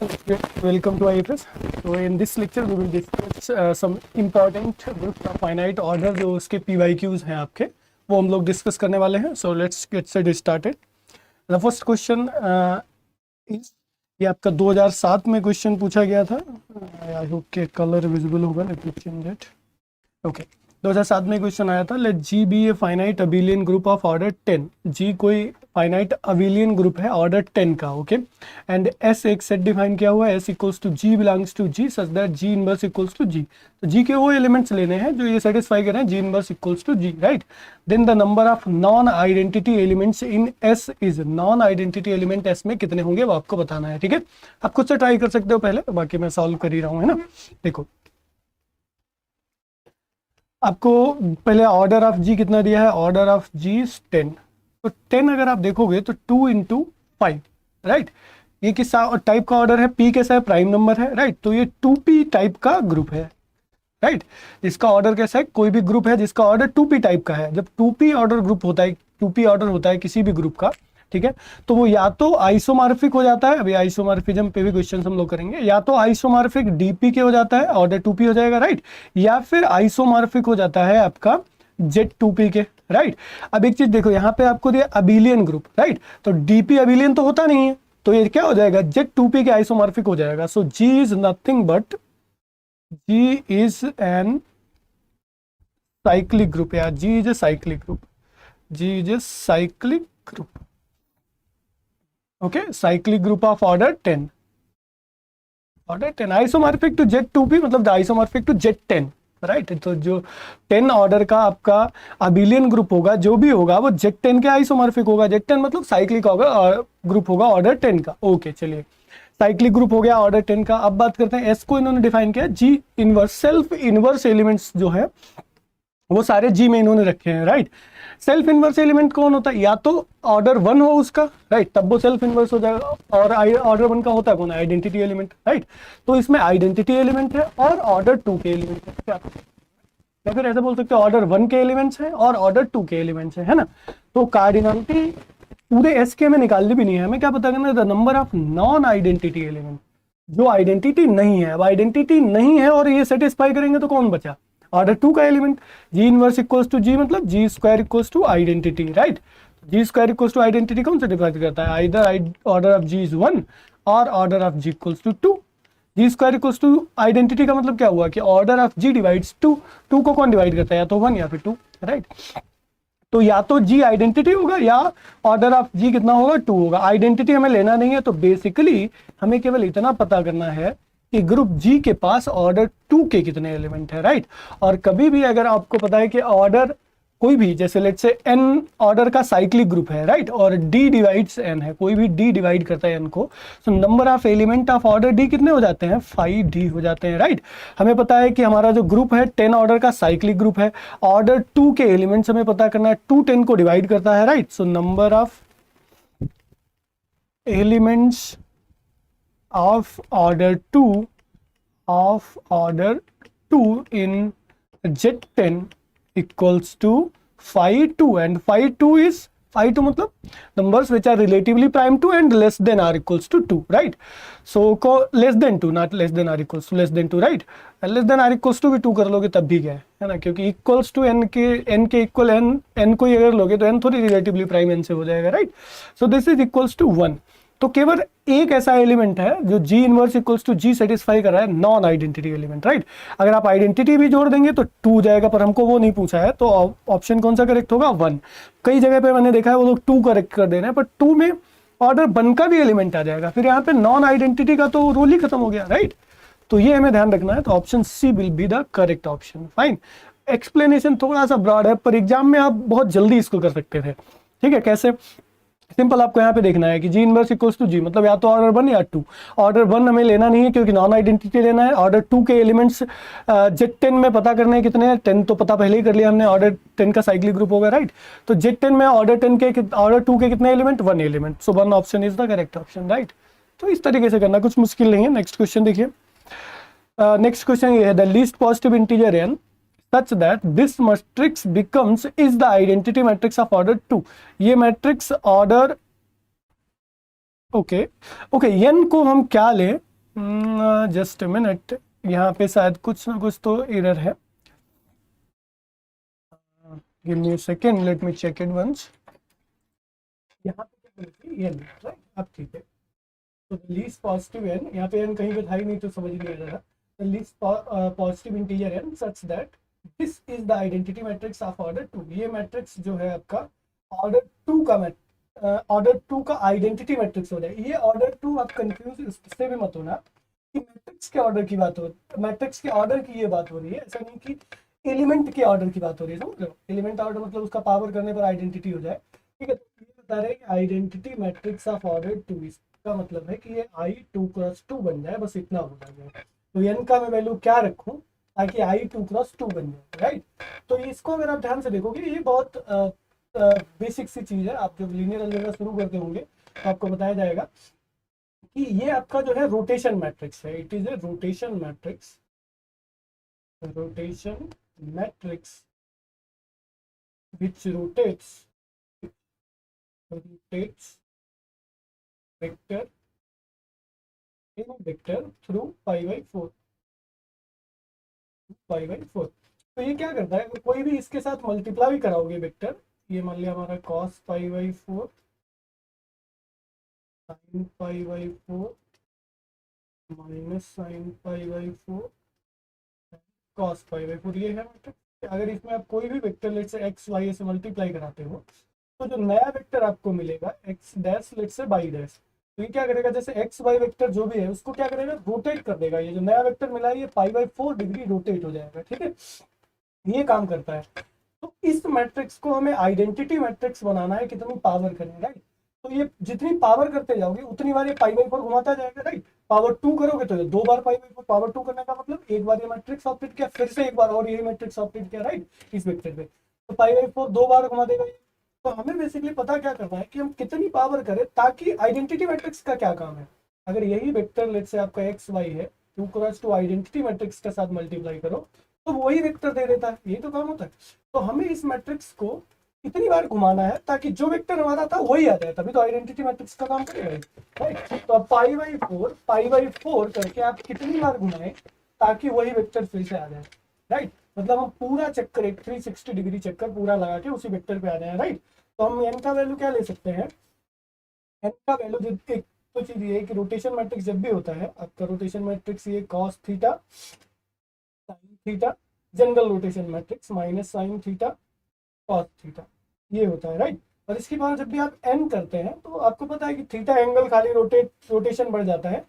Welcome to IFS. So in this lecture we will discuss some important groups of finite order जो उसके PYQs हैं आपके, वो हम लोग डिस्कस करने वाले हैं. So let's get started. The first question is, ये आपका 2007 में क्वेश्चन पूछा गया था. आई होप के कलर विजिबल होगा. Let me change it. Okay, 2007 में क्वेश्चन आया था, let G be a finite abelian group of order 10. G कोई फाइनाइट अबिलियन ग्रुप है ऑर्डर 10 का. ओके, एंड एस एक सेट डिफाइन किया हुआ है, S equals to G belongs to G such that G inverse equals to G. तो G के वो एलिमेंट्स लेने हैं जो ये सेटिस्फाई करें G inverse equals to G, right. Then the number of non identity elements in S is, non identity element S में कितने होंगे वो आपको बताना है. ठीक है, आप खुद से ट्राई कर सकते हो पहले, बाकी मैं सॉल्व कर ही रहा हूँ, है ना. देखो आपको पहले ऑर्डर ऑफ जी कितना दिया है, ऑर्डर ऑफ जी 10. तो 10 अगर आप देखोगे तो 2 इंटू 5, राइट. ये किस टाइप का ऑर्डर है, पी कैसा है, प्राइम नंबर है, राइट. तो ये 2p टाइप का ग्रुप है, राइट. इसका ऑर्डर कैसा है, कोई भी ग्रुप है जिसका ऑर्डर 2p टाइप का है. जब 2p ऑर्डर ग्रुप होता है, 2p ऑर्डर होता है किसी भी ग्रुप का, ठीक है, तो वो या तो आइसोमॉर्फिक हो जाता है, अभी आइसोमॉर्फिज्म पे भी क्वेश्चन हम लोग करेंगे, या तो आइसोमॉर्फिक डीपी के हो जाता है, ऑर्डर 2p हो जाएगा, राइट. या फिर आइसोमॉर्फिक हो जाता है आपका Z2p के, राइट. अब एक चीज देखो, यहाँ पे आपको दिया अबिलियन ग्रुप, राइट. तो डीपी अबिलियन तो होता नहीं है, तो ये क्या हो जाएगा, Z2p के आइसोमॉर्फिक हो जाएगा. So G is nothing but G is an cyclic group, या G is a cyclic group, G is a cyclic group. Okay, cyclic group of order 10, order 10 isomorphic to Z2p, मतलब isomorphic to Z10, right. तो जो 10 order का आपका abelian group होगा, जो भी होगा वो Z10 के आइसोमॉर्फिक होगा. Z10 मतलब साइक्लिक होगा, ग्रुप होगा ऑर्डर 10 का. ओके, चलिए साइक्लिक ग्रुप हो गया ऑर्डर 10 का. अब बात करते हैं एस को इन्होंने डिफाइन किया, जी इनवर्स, सेल्फ इनवर्स एलिमेंट्स जो है वो सारे जी में इन्होंने रखे हैं, राइट. सेल्फ इनवर्स एलिमेंट कौन होता है, या तो ऑर्डर 1 हो उसका, राइट, तब वो सेल्फ इनवर्स हो जाएगा. और ऑर्डर 1 का होता है कौन, आइडेंटिटी एलिमेंट, राइट. तो इसमें आइडेंटिटी एलिमेंट है और ऑर्डर 2 के एलिमेंट है, क्या या फिर ऐसा बोल सकते हो ऑर्डर 1 के एलिमेंट्स हैं और ऑर्डर 2 के एलिमेंट्स है ना. तो कार्डिनलिटी पूरे एस के में निकालनी भी नहीं है, हमें क्या पता करना है, the number of non identity element, जो आइडेंटिटी नहीं है. अब आइडेंटिटी नहीं है और ये सेटिस्फाई करेंगे तो कौन बचा, ऑर्डर 2 का element. G inverse equals to G मतलब G square equals to identity, right. G square equals to identity कौन सेटिस्फाई करता है, either order of G is 1 और order of G equals to 2. G square equals to identity का मतलब क्या हुआ कि ऑर्डर ऑफ जी डिवाइड्स 2. 2 को कौन डिवाइड करता है, या तो 1 या फिर 2, राइट. तो या तो जी आइडेंटिटी होगा या ऑर्डर ऑफ जी कितना होगा, 2 होगा. आइडेंटिटी हमें लेना नहीं है, तो बेसिकली हमें केवल इतना पता करना है कि ग्रुप जी के पास ऑर्डर 2 के कितने एलिमेंट है, राइट. और कभी भी अगर आपको पता है कि ऑर्डर कोई भी, जैसे लेट से n ऑर्डर का साइक्लिक ग्रुप है, राइट, और d डिवाइड्स n है, कोई भी d डिवाइड करता है n को, तो number of element of order d कितने हो जाते हैं, 5d हो जाते हैं, राइट. हमें पता है कि हमारा जो ग्रुप है 10 ऑर्डर का साइक्लिक ग्रुप है, ऑर्डर 2 के एलिमेंट्स हमें पता करना है, 2 10 को डिवाइड करता है, right. So number of elements of order 2 in Z10 equals to phi 2, and phi 2 is, phi 2 मतलब numbers which are relatively prime to and less than or equals to 2, right. so less than 2, not less than or equals to, less than 2, right. less than or equals to भी 2 कर लोगे तब भी क्या है ना, क्योंकि equals to n के इक्वल n को ही अगर लोगे तो n थोड़ी relatively prime n से हो जाएगा, right. so this is equals to 1. तो केवल एक ऐसा एलिमेंट है जो G inverse equals to G satisfy कर रहा है, नॉन आइडेंटिटी एलिमेंट, राइट. अगर आप आइडेंटिटी भी जोड़ देंगे तो 2 जाएगा, पर हमको वो नहीं पूछा है, तो ऑप्शन कौन सा करेक्ट होगा, 1. कई जगह पे मैंने देखा है वो लोग 2 करेक्ट कर दे रहे हैं, पर 2 में ऑर्डर 1 का भी एलिमेंट आ जाएगा, फिर यहाँ पे नॉन आइडेंटिटी का तो रोल ही खत्म हो गया, राइट. तो ये हमें ध्यान रखना है. तो option C will be the correct option. Fine, explanation थोड़ा सा ब्रॉड है, पर एग्जाम में आप बहुत जल्दी इसको कर सकते थे, ठीक है. कैसे, सिंपल आपको यहाँ पे देखना है कि जी इनवर्स इक्वल्स टू जी मतलब या तो ऑर्डर 1 या 2. ऑर्डर 1 हमें लेना नहीं है क्योंकि नॉन आइडेंटिटी लेना है. ऑर्डर 2 के एलिमेंट्स Z10 में पता करने हैं कितने हैं, 10 तो पता पहले ही कर लिया हमने, ऑर्डर 10 का साइक्लिक ग्रुप होगा, राइट. तो Z10 में ऑर्डर 2 के कितने element, 1 element. So 1 option is the correct option, right. तो इस तरीके से करना, कुछ मुश्किल नहीं है. नेक्स्ट क्वेश्चन देखिए. नेक्स्ट क्वेश्चन ये है, the least positive integer n such that this matrix becomes is the identity matrix of order 2. ये मैट्रिक्स ऑर्डर ओके एन को हम क्या लें, जस्ट अ मिनट, यहाँ पे शायद कुछ ना कुछ तो एरर है। Give me a second, let me check it once. यहाँ पे क्या बोलते हैं एन, राइट? अब ठीक है, तो लीस्ट पॉजिटिव एन, यहाँ पे एन कहीं पे था ही नहीं तो समझ लिया जाएगा। The least positive integer N such that this is the identity matrix of order two. ये मैट्रिक्स जो है आपका ऑर्डर टू का ऑर्डर टू का आइडेंटिटी मैट्रिक्स हो जाए। ये ऑर्डर टू, आप कंफ्यूज इससे भी मत होना कि मैट्रिक्स के ऑर्डर की बात हो, मैट्रिक्स के ऑर्डर की ये बात हो रही है, ऐसा नहीं कि एलिमेंट के ऑर्डर की बात हो रही है, समझ लो। एलिमेंट ऑर्डर मतलब उसका पावर करने पर आइडेंटिटी हो जाए, ठीक है। तो ये बता रहे हैं कि identity matrix of order two, इसका मतलब है कि ये आई टू क्रॉस टू बन जाए, बस इतना बोला जाए। तो एन का मैं वैल्यू क्या रखूं ताकि आई टू क्रॉस टू बन जाए, राइट? तो इसको अगर आप ध्यान से देखोगे, ये बहुत बेसिक सी चीज है। आप जब लीनियर अलजेब्रा शुरू करते होंगे तो आपको बताया जाएगा कि ये आपका जो है रोटेशन मैट्रिक्स है। It is a rotation matrix, rotation matrix which rotates vector in vector through pi by 4, pi by 4। तो ये क्या करता है, अगर कोई भी इसके साथ मल्टीप्लाई कराओगे वेक्टर, ये मान लिया हमारा cos pi by 4, sin pi by 4, minus sine pi by 4, cos pi by 4, ये है वेक्टर। अगर इसमें आप कोई भी वेक्टर लेट से एक्स वाई से मल्टीप्लाई कराते हो, तो जो नया वेक्टर आपको मिलेगा एक्स डैश लेट से बाई डैश, तो ये क्या करेगा, जैसे एक्स वाई वेक्टर जो भी है उसको क्या करेगा, रोटेट कर देगा। ये जो नया वेक्टर मिला है ये पाई बाई 4 डिग्री रोटेट हो जाएगा, ठीक है। ये काम करता है। तो इस मैट्रिक्स को हमें आइडेंटिटी मैट्रिक्स बनाना है, कितनी पावर करें, राइट? तो ये जितनी पावर करते जाओगे उतनी बार ये पाई बाई 4 घुमाता जाएगा, राइट? पावर 2 करोगे तो ये दो बार पाई बाई 4, पावर 2 करने का मतलब एक बार ये मैट्रिक्स ऑपरेट किया, फिर से एक बार और यही मैट्रिक्स ऑपरेट किया, राइट? इस वेक्टर पे तो पाई बाई 4 दो बार घुमा देगा ये। तो हमें बेसिकली पता क्या करना है कि हम कितनी पावर करें, ताकि आइडेंटिटी मैट्रिक्स का क्या काम है, अगर यही वेक्टर लेट से आपका एक्स वाई है, two cross two identity matrix के साथ मल्टीप्लाई करो तो वही वेक्टर दे देता है, यही तो काम होता है। तो हमें इस मैट्रिक्स को कितनी बार घुमाना है ताकि जो वेक्टर हमारा था वही आ जाए, तभी तो आइडेंटिटी मैट्रिक्स का काम करेगा, राइट? तो अब पाई बाई फोर करके आप कितनी बार घुमाएं ताकि वही वेक्टर फिर से आ जाए, राइट? मतलब हम पूरा चक्कर, एक 360 डिग्री चक्कर पूरा लगा के उसी वेक्टर पे आ जाए, राइट? तो हम एन का वैल्यू क्या ले सकते हैं, एन का वैल्यू जब एक तो चीज ये है कि रोटेशन मैट्रिक्स जब भी होता है आपका, रोटेशन मैट्रिक्स ये cos theta sine theta, general rotation matrix minus sine theta cos theta, ये होता है, राइट? और इसके बाद जब भी आप एन करते हैं तो आपको पता है कि थीटा एंगल खाली रोटेशन बढ़ जाता है,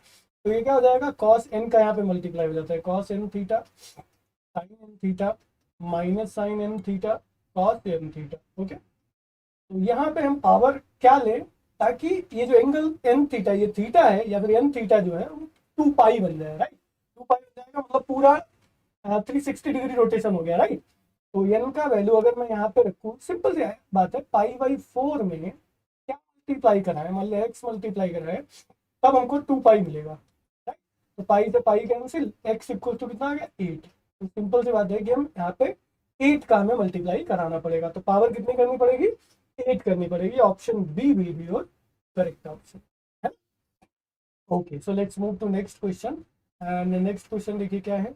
तो ये क्या हो जाएगा, कॉस एन का यहाँ पे मल्टीप्लाई हो जाता है, cos N theta sine N theta minus sine N theta cos N theta, okay. तो यहाँ पे हम पावर क्या लें ताकि ये जो एंगल एन थीटा, ये थीटा है या फिर एन थीटा जो है वो 2 पाई बन जाए, राइट? 2 पाई बन जाएगा मतलब पूरा 360 डिग्री रोटेशन हो गया, राइट? तो एन का वैल्यू अगर मैं यहाँ पे रखूँ, सिंपल सी बात है, पाई बाई 4 में क्या मल्टीप्लाई करा है, मान लिया एक्स मल्टीप्लाई कर रहा है, तब हमको 2 पाई मिलेगा, राइट? तो पाई से pi cancel, X equal to कितना आ गया, 8। तो सिंपल सी बात है कि हम यहाँ पे 8 का हमें मल्टीप्लाई कराना पड़ेगा, तो पावर कितनी करनी पड़ेगी, 8 करनी पड़ेगी। Option B will be your correct option, है। Okay, so let's move to next question. And next question देखिए क्या है,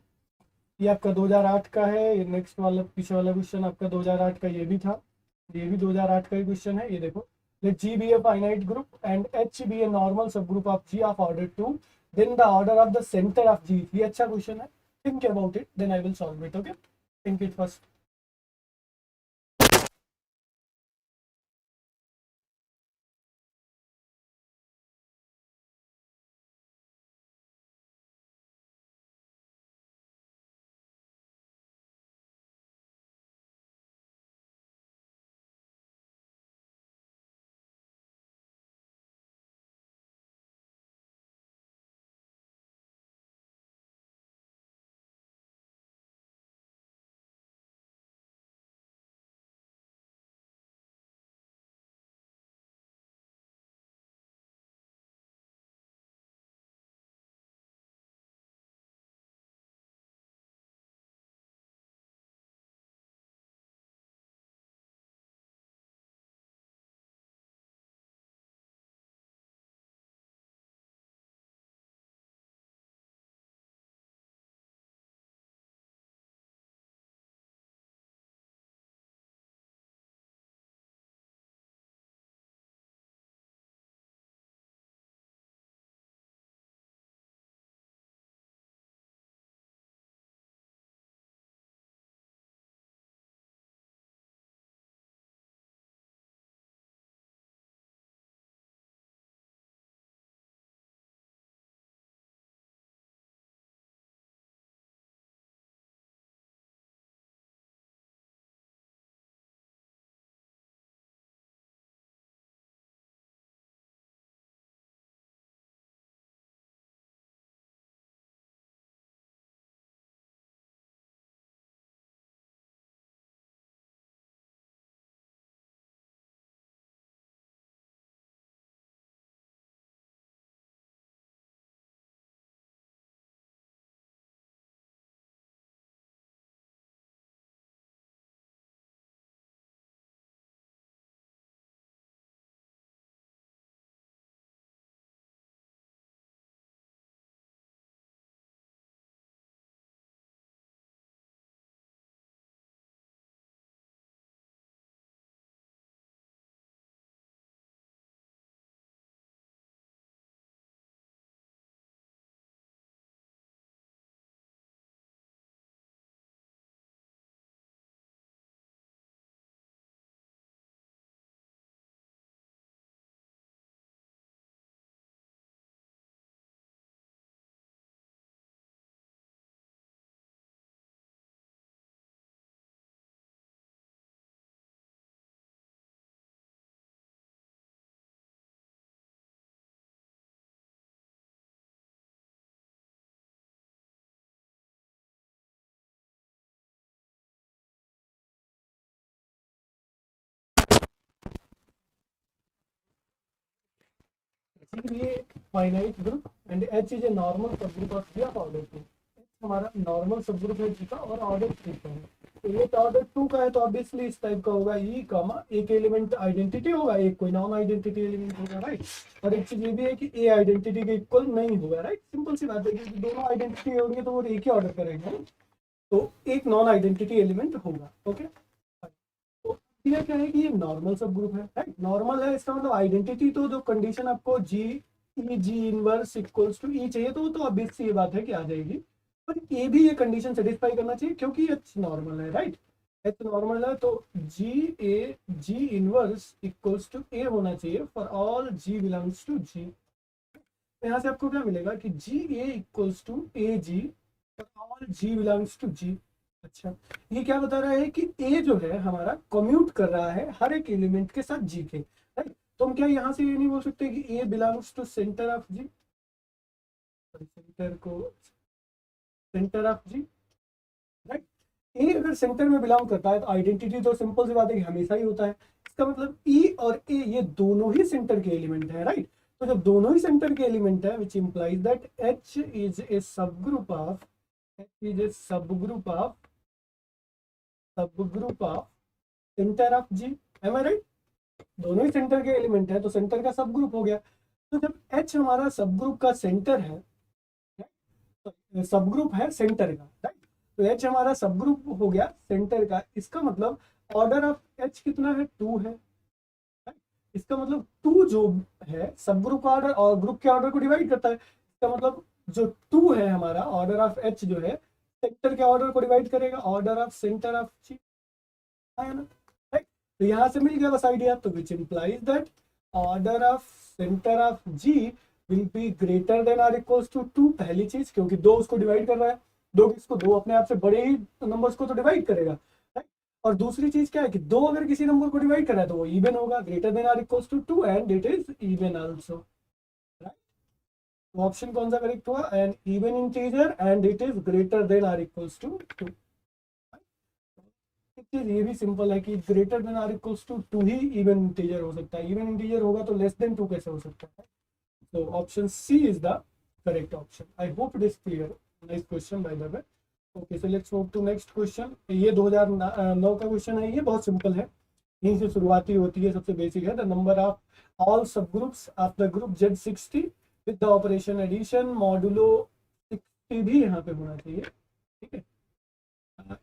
ये आपका 2008 का है। ये नेक्स्ट वाला पीछे वाला क्वेश्चन आपका 2008 का ये भी था, ये भी 2008 का ही क्वेश्चन है। ये देखो, let G be a finite group and H be a normal subgroup of G of order 2, then the order of the center of G। ये अच्छा क्वेश्चन है, think about it, then I will solve it, okay? Think it first। G is a finite group and H is a normal subgroup of G of order 2. हमारा normal subgroup है G का और order 3 का है। तो ये order 2 का है तो ऑब्वियसली इस टाइप का होगा ई कॉमा एक एलिमेंट आइडेंटिटी होगा, एक कोई नॉन आइडेंटिटी एलिमेंट होगा, राइट। और एक चीज ये भी है कि ए आइडेंटिटी के इक्वल नहीं होगा, राइट। सिंपल सी बात है कि दोनों आइडेंटिटी होंगे तो वो एक ही ऑर्डर करेंगे, तो एक नॉन आइडेंटिटी एलिमेंट होगा। ओके, तो यह क्या है कि ये नॉर्मल सब ग्रुप है, राइट। नॉर्मल है इसका मतलब आइडेंटिटी, तो जो कंडीशन आपको जी इनवर्स इक्वल्स टू ई चाहिए तो ऑब्वियस सी ये बात है कि आ जाएगी। पर ये भी ये कंडीशन सेटिस्फाई करना चाहिए क्योंकि एच नॉर्मल है, राइट। एच नॉर्मल है तो G inverse equals to A होना चाहिए for all G belongs to G. यहाँ से आपको क्या मिलेगा कि G A equals to A G for all G belongs to G. अच्छा, ये क्या बता रहा है कि ए जो है हमारा कम्यूट कर रहा है हर एक एलिमेंट के साथ जी के, राइट। तो हम क्या यहाँ से ये नहीं बोल सकते कि A belongs to centre of G, centre को centre of G, right. A अगर सेंटर में बिलोंग करता है तो आइडेंटिटी तो सिंपल सी बात है कि हमेशा ही होता है। इसका मतलब ई और ए ये दोनों ही सेंटर के एलिमेंट है, राइट। तो जब दोनों ही सेंटर के एलिमेंट है which implies that H is a subgroup of centre of G, am I right. दोनों ही सेंटर के एलिमेंट है तो सेंटर का सब ग्रुप हो गया। तो जब एच हमारा सब ग्रुप का सेंटर है, तो सब ग्रुप है सेंटर का, राइट। तो एच हमारा सब ग्रुप हो गया सेंटर का, इसका मतलब ऑर्डर ऑफ एच कितना है, 2 है, right? इसका मतलब 2 जो है सब ग्रुप का ऑर्डर और ग्रुप के ऑर्डर को डिवाइड करता है। इसका मतलब जो 2 है हमारा ऑर्डर ऑफ एच जो है सेंटर के ऑर्डर को डिवाइड करेगा, ऑर्डर ऑफ सेंटर ऑफ जी, है ना, राइट। तो यहाँ से मिल गया बस आइडिया। तो which implies that order of centre of G will be greater than or equals to 2। पहली चीज क्योंकि 2 उसको डिवाइड कर रहा है, 2 किसको, 2 अपने आप से बड़े ही नंबर्स को तो डिवाइड करेगा, राइट। और दूसरी चीज क्या है कि 2 अगर किसी नंबर को डिवाइड कर रहा है तो वो इवन होगा, greater than or equals to 2 and it is even also, right. तो ऑप्शन कौन सा करेक्ट हुआ, N even integer and it is greater than or equals to 2। चीज ये भी सिंपल है कि greater than or equals to 2 ही इवन इंटीजर हो सकता है। इवन इंटीजर होगा तो लेस देन 2 कैसे हो सकता है। So option C is the correct option. I hope it is clear. Nice question by the way. Okay, so let's move to next question. ये 2009 का क्वेश्चन है, ये बहुत सिंपल है, यहीं से शुरुआती होती है, सबसे बेसिक है। The number of all sub groups of the group Z60 with the operation addition modulo 60 भी यहाँ पे होना चाहिए, ठीक है।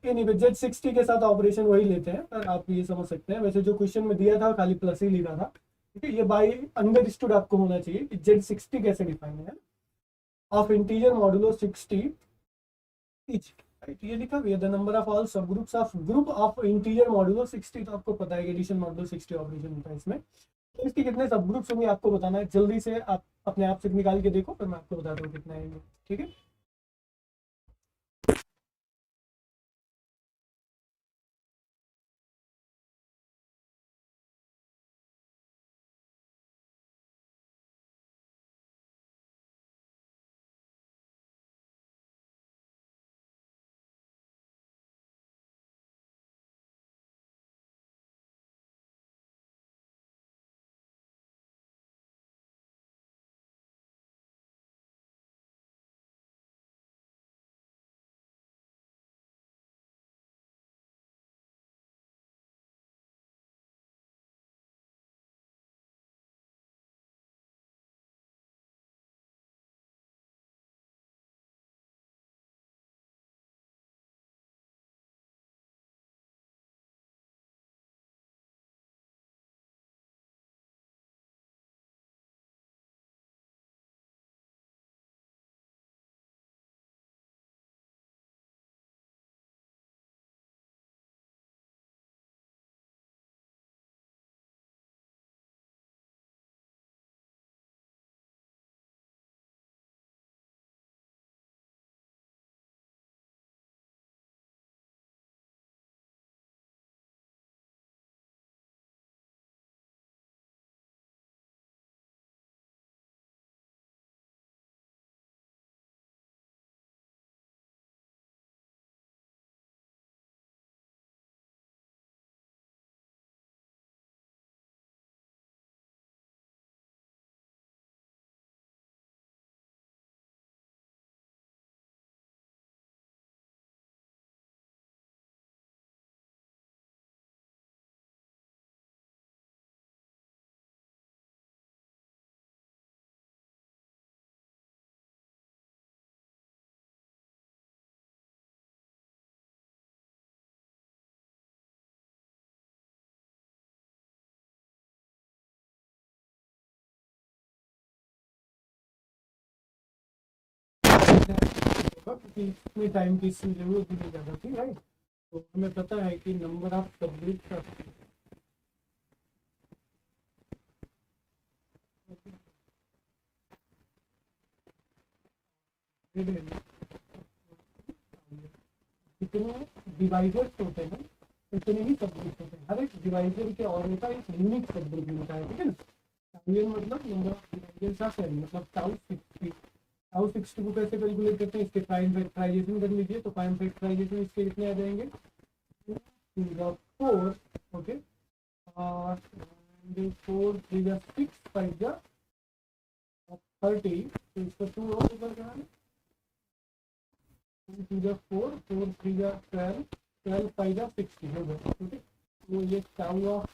एनीवे Z60 के साथ ऑपरेशन वही लेते हैं, पर आप ये समझ सकते हैं। वैसे जो क्वेश्चन में दिया था खाली प्लस ही लिखा था, ठीक है। ये बाई अंडरस्टूड आपको होना चाहिए कि Z60 कैसे डिफाइन है, of integer modulo 60 etch, right. ये लिखा हुआ the number of all sub groups of group of integer modulo 60। तो आपको पता है कि एडिशन मॉडुलो 60 ऑपरेशन होता है इसमें। तो इसके कितने सब ग्रुप्स होंगे आपको बताना है, जल्दी से आप अपने आप से निकाल के देखो, फिर मैं आपको बताता हूँ कितना है, ठीक है। होगा क्योंकि इतने टाइम की इसकी जरूरत भी नहीं ज़्यादा थी, राइट। तो हमें पता है कि नंबर ऑफ सबग्रुप का जितने डिवाइजर्स होते हैं उतने ही सबग्रुप होते हैं। हर एक डिवाइजर के और का एक यूनिक सबग्रुप मिलता है, ठीक है ना। टाइम मतलब number of divisors of n, मतलब टाउ 60 को कैसे कैलकुलेट करते हैं, इसके प्राइम फैक्टराइजेशन कर लीजिए। तो प्राइम फैक्टराइजेशन इसके कितने आ जाएंगे, 4, ओके, और 4 3 6 5 30, तो इसका 2 और ऊपर कहाँ है, 2 2 4 4 3 12 12 5 60 हो गया, ठीक है। तो ये tau of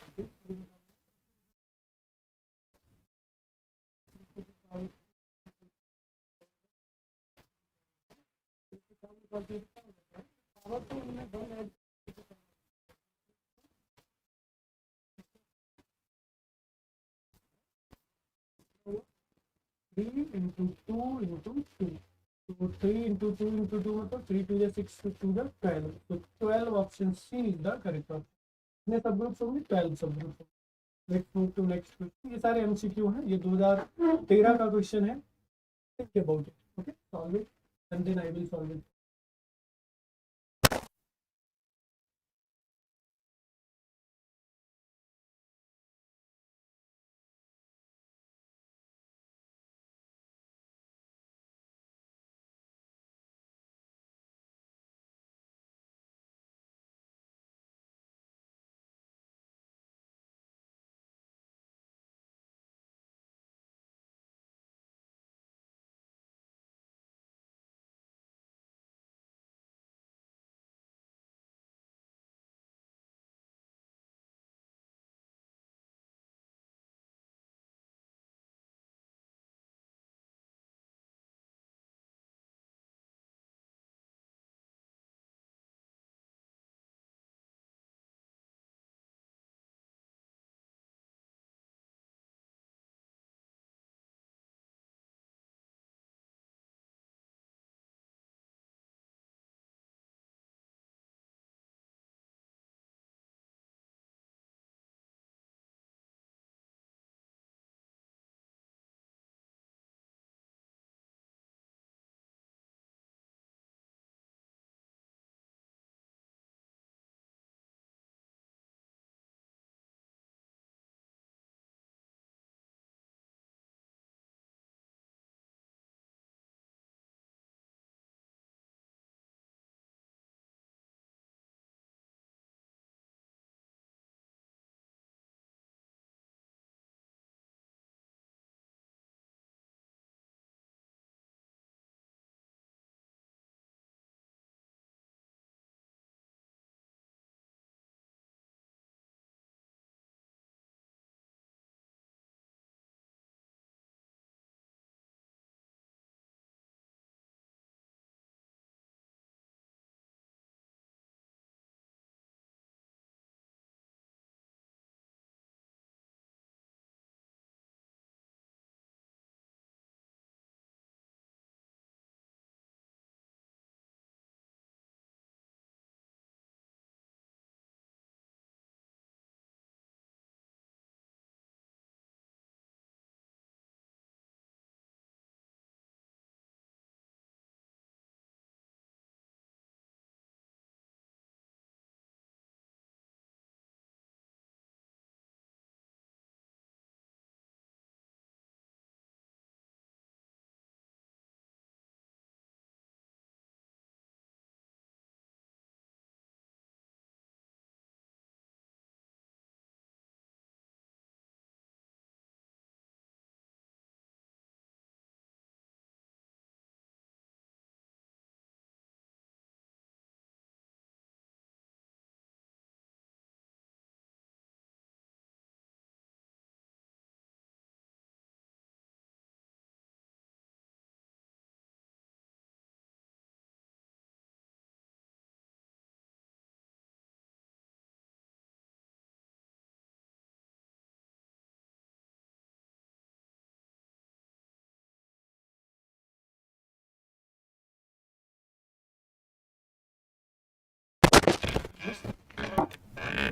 three into two into two, तो 3 into 2 मतलब 3 2 6 2 12, तो 12 option C is the correct option. कितने सब ग्रुप्स होंगे, 12 sub groups. Let's move to next question. ये सारे एमसीक्यू हैं, ये 2013 का क्वेश्चन है। Think about it, okay, solve it and then I will solve it.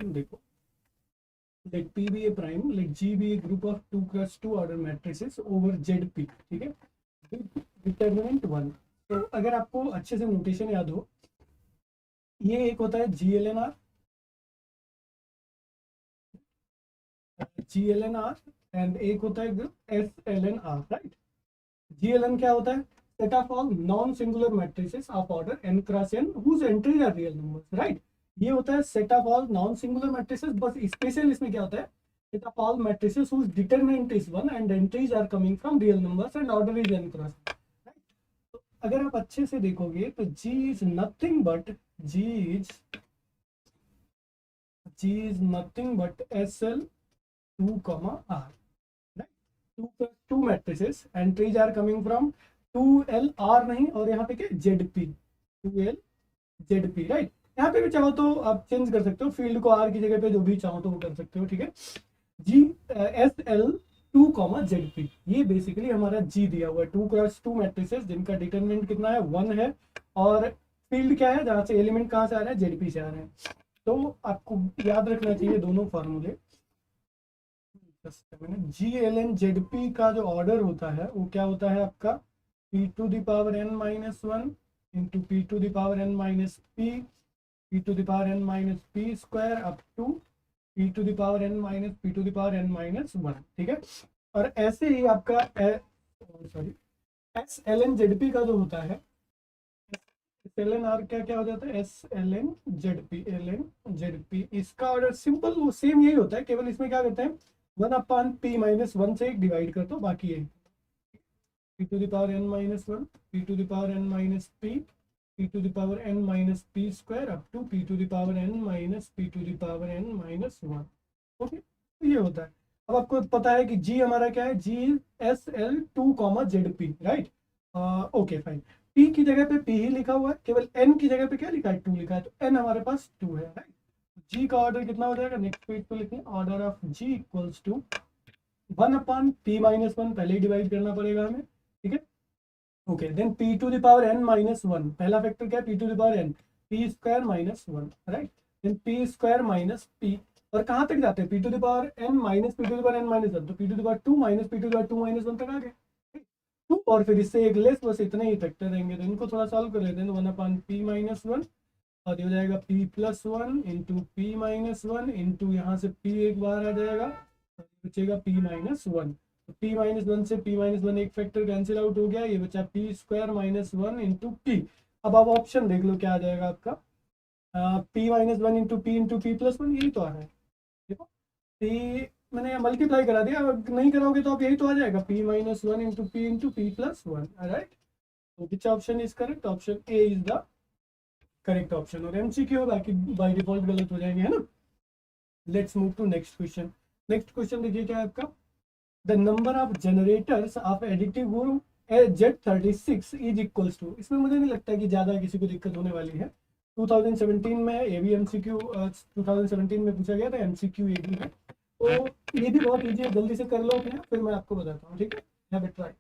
देखो, let P be a prime, let G be a group of 2 cross 2 order matrices over ZP, ठीक है, determinant 1। तो अगर आपको अच्छे से नोटेशन याद हो, ये एक होता है GLNR, एंड एक होता है SLNR, राइट। GLN क्या होता है? Set of all non singular matrices of order n cross n whose entries are real numbers, right. ये होता है set of all non singular matrices, बस स्पेशल इसमें क्या होता है, set of all matrices whose determinant is 1 and entries are coming from real numbers and order is n cross n, right. तो अगर आप अच्छे से देखोगे तो G is nothing but SL2, R, right? two matrices, entries are coming from 2L R नहीं, और यहाँ पे क्या ZP, 2L ZP, राइट। यहाँ पे भी चाहो तो आप चेंज कर सकते हो, फील्ड को R की जगह पे जो भी चाहो तो वो कर सकते हो, ठीक है। SL2, ZP, ये बेसिकली हमारा G दिया हुआ है, 2 क्रॉस 2 मैट्रिसेस जिनका डिटरमिनेंट कितना है, 1 है, और फील्ड क्या है, जहाँ से एलिमेंट कहाँ से आ रहा है, ZP से आ रहे हैं। तो आपको याद रखना चाहिए दोनों फार्मूले। GLN-ZP का जो ऑर्डर होता है वो क्या होता है आपका, P⁻n-1 into P⁻n-P, P⁻n-P square up to P⁻n-P⁻n-1, ठीक है। और ऐसे ही आपका SLN-ZP का जो होता है, SLN-R क्या क्या हो जाता है, SLN-ZP, इसका ऑर्डर सिंपल वो सेम यही होता है, केवल इसमें क्या करते हैं, 1/P-1 से एक डिवाइड कर दो, बाकी है P⁻n-1, P⁻n-P, P⁻n-P square up to P⁻n-P⁻n-1, okay. तो ये होता है। अब आपको पता है कि G हमारा क्या है, G SL2, ZP, right. Okay fine. P की जगह पे P ही लिखा हुआ है, केवल N की जगह पे क्या लिखा है, 2 लिखा है, तो N हमारे पास 2 है, राइट। G का ऑर्डर कितना हो जाएगा, नेक्स्ट पेज पे लिखें, order of G equals to 1/P-1, पहले ही डिवाइड करना पड़ेगा हमें, ठीक है। ओके, देन P⁻n-1, पहला फैक्टर क्या है, P⁻n, P square minus 1, right. Then P square minus P, और कहाँ तक जाते हैं, P⁻n माइनस P⁻n-1, तो P⁻2 माइनस P⁻2-1 तक आ गए, टू, और फिर इससे एक लेस, बस इतने ही फैक्टर रहेंगे। तो इनको थोड़ा सॉल्व कर लेते हैं, 1/P-1, और ये हो जाएगा P+1 इंटू P-1 इंटू यहाँ से P एक बार आ जाएगा, बचेगा P-1, तो P-1 से P-1 एक फैक्टर कैंसिल आउट हो गया, ये बचा P² - 1 इंटू P। अब आप ऑप्शन देख लो क्या आ जाएगा आपका, P-1 इंटू P+1, यही तो आ रहा है, देखो P मैंने मल्टीप्लाई करा दिया, अगर नहीं कराओगे तो आप यही तो आ जाएगा, P-1 इंटू P+1, राइट। तो which option is correct, option A is the correct option. और MCQ बाकी बाय डिफॉल्ट गलत हो जाएंगे, है ना। Let's move to next question. Next question देखिए क्या है आपका, the number of generators of additive group Z36 is equals to. इसमें मुझे नहीं लगता कि ज़्यादा किसी को दिक्कत होने वाली है, 2017 में ये भी MCQ 2017 में पूछा गया था, MCQ ये भी है, तो ये भी बहुत ईजी है, जल्दी से कर लो अपने, फिर मैं आपको बताता हूँ, ठीक है, हैव अ ट्राई।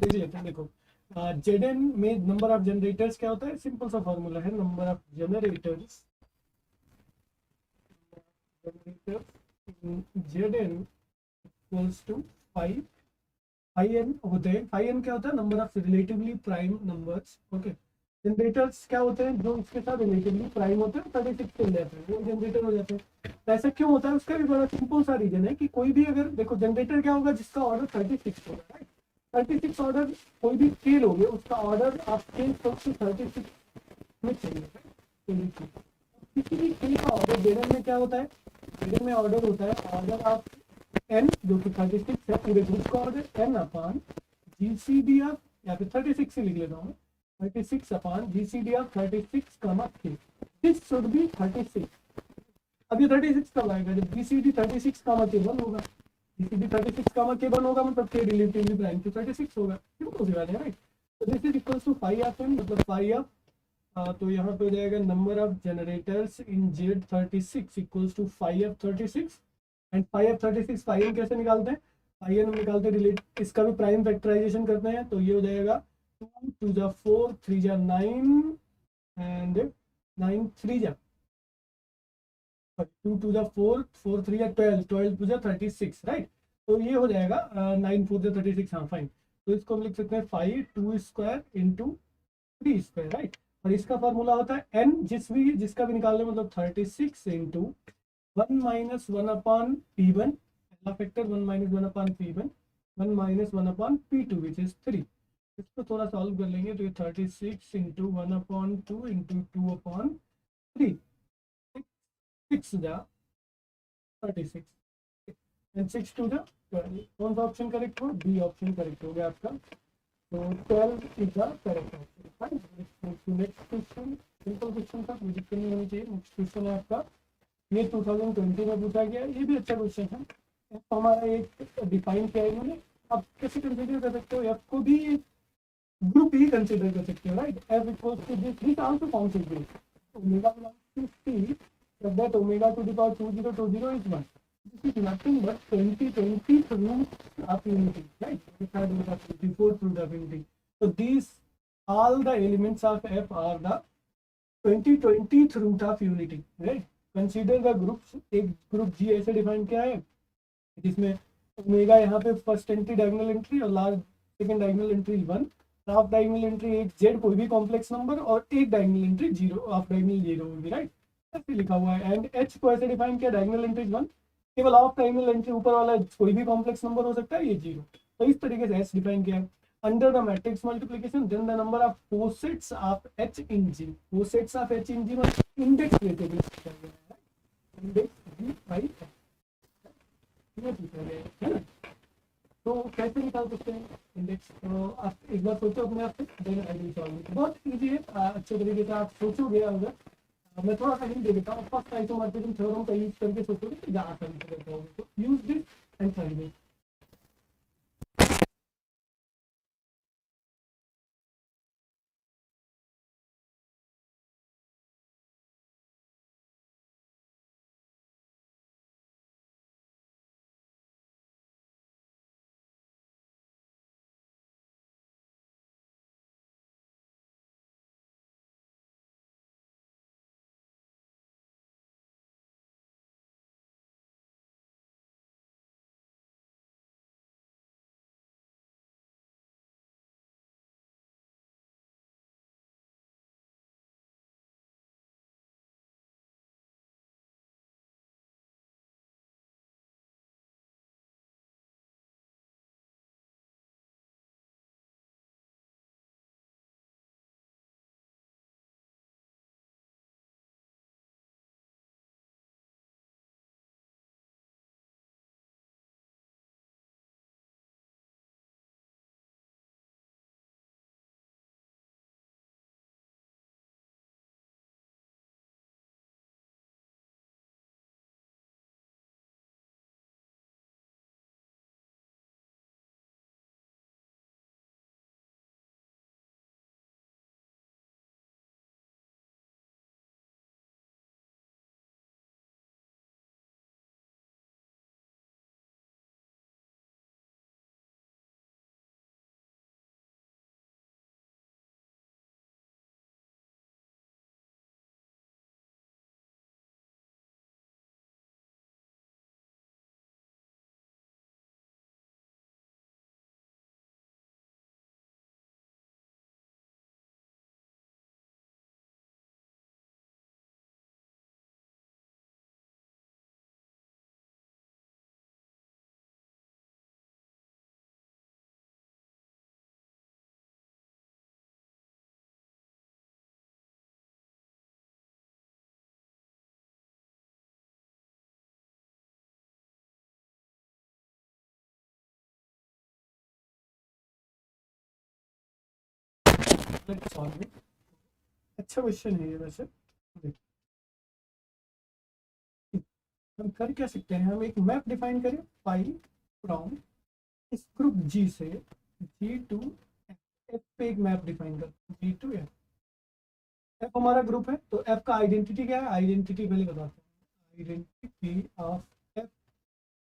देख लेते हैं। देखो जेड में नंबर ऑफ जनरेटर्स क्या होता है, सिंपल सा फॉर्मूला है, number of generators Z N equals to 5 five N होते हैं। फाइव एन क्या होता है, number of relatively prime numbers. Okay, generators क्या होते हैं, जो इसके साथ रिलेटिवली प्राइम होते हैं 36 चल जाते हैं, वो जनरेटर हो जाते हैं। तो ऐसा क्यों होता है, उसका भी बड़ा सिंपल सा रीजन है कि कोई भी अगर देखो जनरेटर क्या होगा, जिसका ऑर्डर 36 होगा, राइट। 36 ऑर्डर कोई भी स्केल हो गया, उसका ऑर्डर आप स्केल सबसे 36 में चाहिए, right? किसी भी स्केल का ऑर्डर जेडन में क्या होता है, जेडन में ऑर्डर होता है ऑर्डर ऑफ एन, जो कि 36 है, पूरे ग्रुप का order N upon GCD of, या फिर 36 से लिख लेता हूँ, 36 अपान जीसीडी ऑफ 36 कमा के, दिस शुड बी 36। अब ये 36 कब आएगा, जब जीसीडी 36 कमा के 1 होगा। जीसीडी 36 कमा के 1 होगा, मतलब के रिलेटिवली प्राइम टू 36 होगा, सिंपल सी बात है, राइट। तो this is equals to 5 of N, मतलब 5 ऑफ, तो यहाँ पे हो जाएगा number of generators in Z 36 equals to 5 of 36। And 5 of 36 5 कैसे निकालते हैं, 5 हम निकालते हैं रिलेट, इसका भी प्राइम फैक्टराइजेशन करते हैं, तो ये हो जाएगा 2 2 जा 4 3 जा 9 एंड 9 3 जा 2 2 जा 4 4 3 जा 12 12 2 जा 36, राइट। तो ये हो जाएगा 9 4 जा 36, हाँ फाइन। तो इसको हम लिख सकते हैं 5 2 स्क्वायर इंटू 3 स्क्वायर, राइट। और इसका फॉर्मूला होता है एन, जिसका भी निकाल लें, मतलब 36 इंटू 1 माइनस 1 अपॉन P1, पहला factor 1 minus 1 upon P1, 1 minus 1 upon P2 which is 3। इसको थोड़ा सॉल्व कर लेंगे, तो ये 36 इंटू 1 अपॉन 2 इंटू 2 अपॉन 3, 6 जा 36 एंड 6 2 जा 12। कौन सा ऑप्शन करेक्ट हो, बी ऑप्शन करेक्ट हो गया आपका। तो 12 is the correct option. Next question, simple question था, कोई दिक्कत नहीं होनी चाहिए। नेक्स्ट क्वेश्चन है आपका, ये 2020 में पूछा गया, ये भी अच्छा क्वेश्चन है। तो हमारा एक डिफाइन किया है इन्होंने, आप कैसे कंसिडर कर सकते हो, एफ को भी ग्रुप ही कंसिडर कर सकते हो, right. F equals to this, this also counts as group. Omega belongs to C, so that omega to the power 2020 is 1. This is nothing but 2020 roots of unity, right? Before root of unity. So these, all the elements of F are the 2020th root of unity, right? Consider the groups, एक group G ऐसे define किया है जिसमें omega यहाँ पे first entry diagonal entry और last second diagonal entry 1, half diagonal entry एक Z कोई भी कॉम्प्लेक्स नंबर, और एक डायगोनल एंट्री 0, हाफ डायगोनल 0 होगी, राइट। ऐसे लिखा हुआ है। एंड एच को ऐसे डिफाइन किया, डायगोनल एंट्री 1, केवल हाफ डायगोनल एंट्री ऊपर वाला कोई भी कॉम्प्लेक्स नंबर हो सकता है, ये 0। तो इस तरीके से एच डिफाइन किया है। Under the matrix multiplication then the number of cosets of H in G, cosets of H in G मतलब इंडेक्स लेते हुए इंडेक्स जी बाई ये पूछा गया है ना। तो कैसे निकाल सकते हैं इंडेक्स, तो आप एक बार सोचो अपने आप से, देन आई विल सॉल्व। बहुत इजी है, अच्छे तरीके से आप सोचोगे। अगर मैं थोड़ा सा हिंट दे देता हूँ, फर्स्ट आइसोमॉर्फिज्म थ्योरम का यूज करके सोचोगे तो ज़्यादा आसानी से कर पाओगे। तो use this and find it. Let's solve it. अच्छा क्वेश्चन है ये वैसे। देखिए, हम कर क्या सकते हैं, हम एक मैप डिफाइन करें फाई फ्रॉम इस ग्रुप जी से जी टू एफ पे एक मैप डिफाइन कर, जी टू एफ। एफ हमारा ग्रुप है तो एफ का आइडेंटिटी क्या है, आइडेंटिटी पहले बताते हैं। Identity of F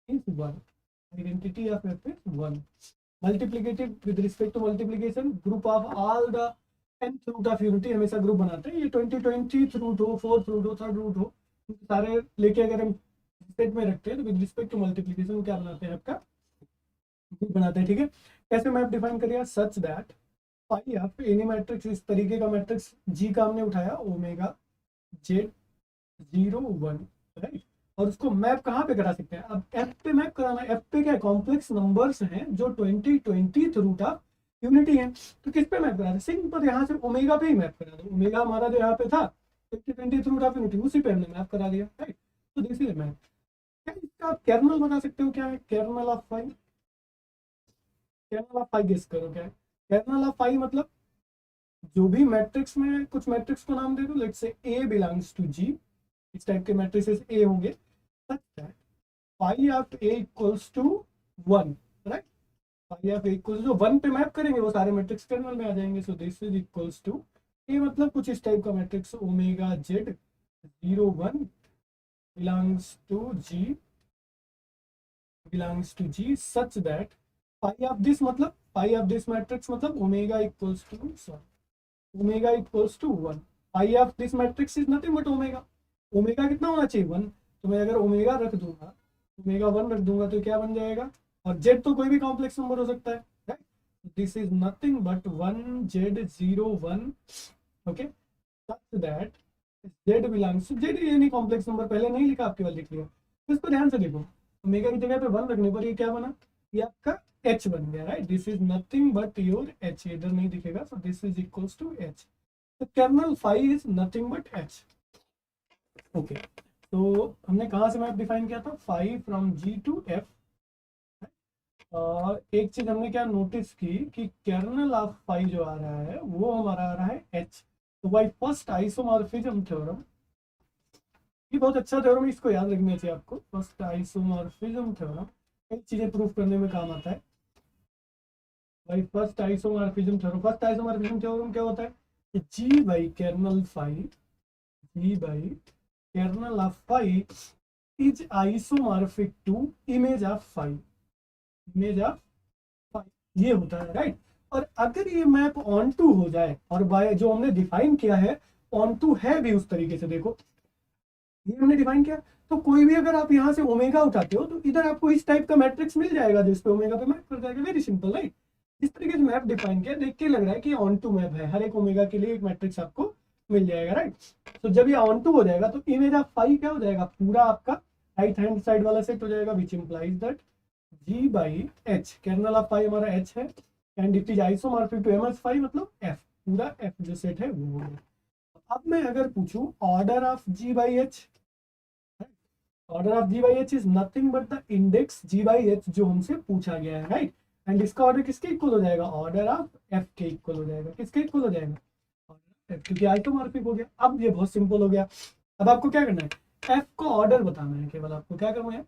is one, identity of F is one. Multiplicative with respect to multiplication, group of all the nth root of unity हमेशा ग्रुप बनाते हैं। ये 20 रूट हो, फोर्थ रूट हो, थर्ड रूट हो, सारे लेके अगर हम सेट में रखते हैं तो विद रिस्पेक्ट टू मल्टीप्लिकेशन क्या बनाते हैं, आपका ग्रुप बनाते हैं। ठीक है, कैसे मैप डिफाइन करिए, such that phi of any matrix, इस तरीके का मैट्रिक्स जी का हमने उठाया ओमेगा जेड 0 1, राइट। और उसको मैप कहाँ पे करा सकते हैं, अब एफ पे मैप कराना। एफ पे क्या कॉम्प्लेक्स नंबर्स हैं जो 20 रूट ऑफ यूनिटी है, तो किस पे मैप करा दे, सिंपल यहाँ से ओमेगा पे ही मैप करा दो। ओमेगा हमारा जो यहाँ पे था 20 रूट ऑफ यूनिटी, उसी पे हमने मैप करा दिया, राइट। तो दिस इज मैप। क्या इसका आप कर्नल बता सकते हो, क्या है kernel of phi, kernel of phi guess करो क्या है कर्नल ऑफ फाई। मतलब जो भी मैट्रिक्स में, कुछ मैट्रिक्स को नाम दे दो, let's say A belongs to जी, इस टाइप के मैट्रिसेस ए होंगे, such that phi of A equals to 1, राइट। Phi of A equals to 1 पे मैप करेंगे, वो सारे मैट्रिक्स कर्नल में आ जाएंगे। So this is equals to A, मतलब कुछ इस टाइप का matrix omega Z 0 1 belongs to G, belongs to G such that phi of this, मतलब फाई ऑफ दिस मैट्रिक्स मतलब omega equals to, sorry omega equals to 1। Phi of this matrix is nothing but omega. Omega कितना होना चाहिए 1, तो मैं अगर omega रख दूंगा, ओमेगा 1 रख दूंगा तो क्या बन जाएगा, और जेड तो कोई भी कॉम्प्लेक्स नंबर हो सकता है, right. This is nothing but 1 Z 0 1, okay, such that Z belongs to, Z ये नहीं कॉम्प्लेक्स नंबर, पहले नहीं लिखा आपके पास, लिख लिया। तो इसको ध्यान से देखो, ओमेगा की जगह पे 1 रखने पर ये क्या बना, ये आपका h बन गया, right. This is nothing but your h, इधर नहीं दिखेगा, so this is equals to h। तो kernel phi is nothing but h, okay. तो हमने कहाँ से मैप डिफाइन किया था, phi from G to F. और एक चीज हमने क्या नोटिस की कि कर्नल ऑफ फाई जो आ रहा है वो हमारा आ रहा है h। तो बाई फर्स्ट आइसोमॉर्फिज्म थ्योरम, ये बहुत अच्छा थ्योरम है, इसको याद रखना चाहिए आपको। फर्स्ट आइसोमॉर्फिज्म थ्योरम कई चीजें प्रूफ करने में काम आता है भाई। First isomorphism theorem, first isomorphism theorem क्या होता है कि G by kernel phi, G by kernel of phi is isomorphic to image of phi, image of phi, ये होता है, राइट। और अगर ये मैप ऑन टू हो जाए, और बाय जो हमने डिफाइन किया है ऑन टू है भी उस तरीके से, देखो ये हमने डिफाइन किया, तो कोई भी अगर आप यहाँ से ओमेगा उठाते हो तो इधर आपको इस टाइप का मैट्रिक्स मिल जाएगा जो इस पे ओमेगा पे मैप कर जाएगा, वेरी सिंपल, राइट। इस तरीके से मैप डिफाइन किया, देख के लग रहा है कि ऑन टू मैप है, हर एक ओमेगा के लिए एक मैट्रिक्स आपको मिल जाएगा, राइट। तो जब ये ऑन टू हो जाएगा तो इमेज ऑफ फाई क्या हो जाएगा, पूरा आपका राइट हैंड साइड वाला सेट हो जाएगा, which implies that G by H, kernel of phi हमारा एच है, and it is isomorphic to M S phi, मतलब एफ, पूरा एफ जो सेट है वो है। अब मैं अगर पूछूं order of G by H, order of G by H is nothing but the index G by H जो हमसे पूछा गया है, राइट। एंड इसका ऑर्डर किसके इक्वल हो जाएगा, ऑर्डर ऑफ एफ के इक्वल हो जाएगा, किसके इक्वल हो जाएगा, ऑर्डर एफ, क्योंकि आइसोमॉर्फिक हो गया। अब ये बहुत सिंपल हो गया, अब आपको क्या करना है, एफ का ऑर्डर बताना है, केवल आपको क्या करना है,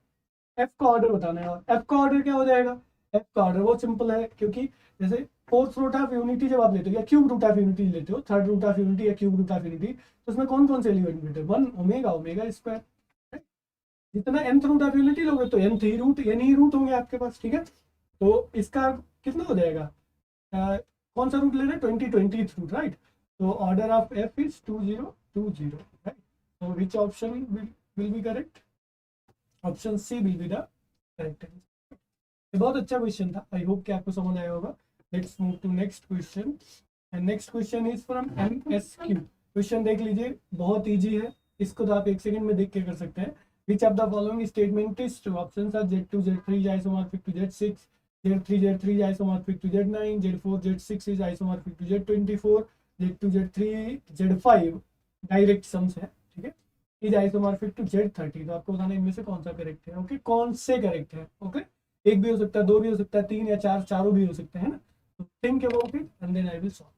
एफ का ऑर्डर बताना है। और एफ का ऑर्डर क्या हो जाएगा, एफ का ऑर्डर बहुत सिंपल है, क्योंकि जैसे फोर्थ रूट ऑफ यूनिटी जब आप लेते हो या क्यूब रूट ऑफ यूनिटी लेते हो, थर्ड रूट ऑफ यूनिटी या क्यूब रूट ऑफ यूनिटी, तो उसमें कौन कौन से एलिमेंट मिलते हैं, 1 ओमेगा, ओमेगा स्क्वायर, जितना nth रूट ऑफ यूनिटी लोगे तो nth ही रूट, n ही रूट होंगे आपके पास, ठीक है। तो इसका कितना हो जाएगा, कौन सा रूट ले रहे हैं, 20 रूट, राइट। तो order of f is 2020, right. तो which option will be correct, option C will be the correct answer. ये बहुत अच्छा क्वेश्चन था, आई होप कि आपको समझ आया होगा। Let's move to next question, and next question is from MSQ। Question देख लीजिए, बहुत इजी है, इसको तो आप एक सेकंड में देख के कर सकते हैं। Which of the following statement is true? Options are Z2, Z3 is isomorphic to Z6, Z3 is isomorphic to Z9, Z4, Z6 is isomorphic to Z24, Z2, Z3, Z5 direct sums है, ठीक है, is isomorphic to Z30। तो आपको बताना इनमें से कौन सा करेक्ट है, ओके, कौन से करेक्ट है, ओके। एक भी हो सकता है, दो भी हो सकता है, तीन या चार, चारों भी हो सकते हैं ना। तो think about it and then I will solve.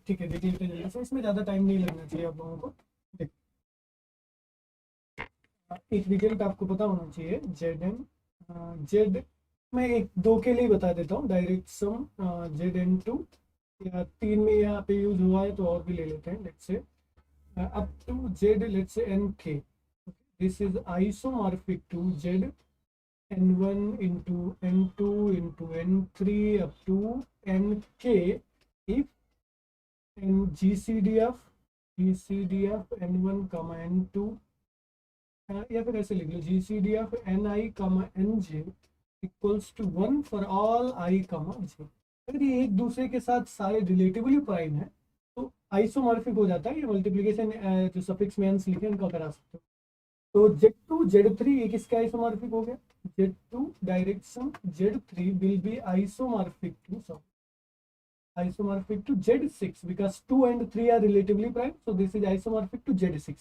ठीक है, देख लेते हैं जल्दी से, इसमें ज़्यादा टाइम नहीं लगना चाहिए आप लोगों को। देख, एक रिजल्ट आपको पता होना चाहिए, जेड एन जेड, मैं एक दो के लिए बता देता हूँ, डायरेक्ट सम Zn2, या तीन में यहाँ पे यूज हुआ है तो और भी ले लेते हैं, let's say up to Z, let's say N K, this is isomorphic to Z n1 into n2 into n3 up to nk if n gcd of n1 comma n2, या फिर ऐसे लिख लो gcd of ni comma nj equals to 1 for all i comma j। अगर ये एक दूसरे के साथ सारे रिलेटिवली प्राइम है तो आइसोमॉर्फिक हो जाता है, ये मल्टीप्लिकेशन जो सफिक्स में एंस लिखे उनका करा सकते हो। तो Z2 Z3 एक इसका आइसोमॉर्फिक हो गया, Z2 direction Z3 will be isomorphic to Z6 because 2 and 3 are relatively prime, so this is isomorphic to Z6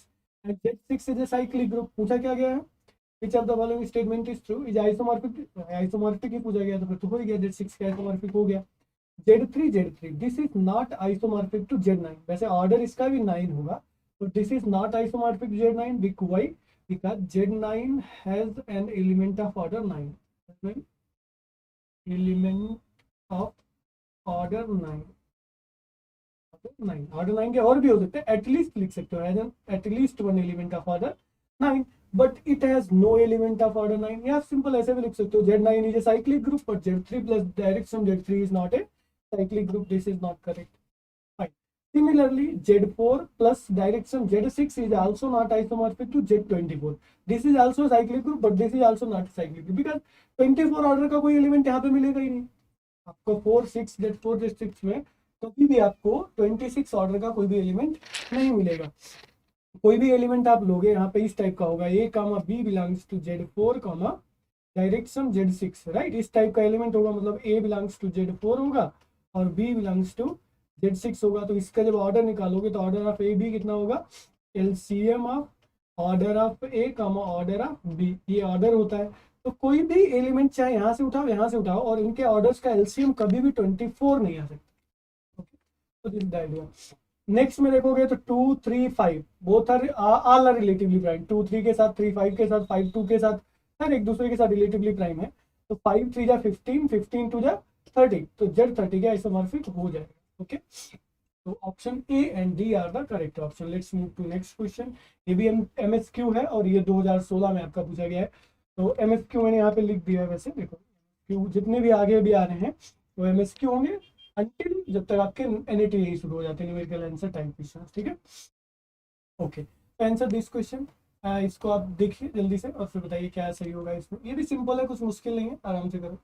and Z6 is a cyclic group। पूछा क्या गया है, which of the following statement is true, is isomorphic ही पूछा गया, तो फिर तो हो ही गया, Z6 का isomorphic हो गया। Z3 this is not isomorphic to Z9, वैसे ऑर्डर इसका भी 9 होगा, तो this is not isomorphic to Z9 because Z9 has an element of order 9, element of order 9, order 9 के और भी हो सकते हैं, एटलीस्ट लिख सकते हो, at least one element of order 9, but it has no element of order 9, या सिंपल ऐसे भी लिख सकते हो, Z9 is a cyclic group but Z3 plus direction Z3 is not a cyclic group, this is not correct. Fine. Similarly, Z4 plus direction Z6 is also not isomorphic to Z24. This is also a cyclic group, but this is also not a cyclic group because 24 order का कोई element यहाँ पे मिलेगा ही नहीं आपको। 4 6 Z4 Z6 में कभी भी आपको 26 ऑर्डर का कोई भी एलिमेंट नहीं मिलेगा। कोई भी एलिमेंट आप लोगे यहाँ पे इस टाइप का होगा, A comma B belongs to Z4 comma direction Z6, right, इस टाइप का एलिमेंट होगा, मतलब A बिलोंग्स टू Z4 होगा और B बिलोंग्स टू Z6 होगा। तो इसका जब ऑर्डर निकालोगे तो ऑर्डर ऑफ ए बी कितना होगा, एलसीएम ऑफ ऑर्डर ऑफ ए कमा ऑर्डर ऑफ बी, ये ऑर्डर होता है। तो कोई भी एलिमेंट चाहे यहाँ से उठाओ यहाँ से उठाओ और इनके ऑर्डर्स का एलसीएम कभी भी 24 नहीं आ सकता। ओके, तो दिस द आइडिया। नेक्स्ट में देखोगे तो 2 3 5 both are all are relatively prime, 2 3 के साथ, 3 5 के साथ, 5 2 के साथ, हर एक दूसरे के साथ रिलेटिवली प्राइम है। तो 5 3 जा 15, 15 2 जा 30, तो Z30 का आइसोमॉर्फिक हो जाएगा। ओके, तो option A and D are the correct option. Let's move to next question. ये भी एमएसक्यू है और ये 2016 में आपका पूछा गया है। तो एमएसक्यू मैंने यहाँ पे लिख दिया है, वैसे देखो क्यू जितने भी आगे भी आ रहे हैं वो एमएसक्यू होंगे अंटिल जब तक आपके एनईटी यही शुरू हो जाते हैं, न्यूमेरिकल आंसर टाइप क्वेश्चन, ठीक है। ओके, तो आंसर दिस क्वेश्चन, इसको आप देखिए जल्दी से और फिर बताइए क्या सही होगा इसमें। ये भी सिंपल है, कुछ मुश्किल नहीं है, आराम से करो।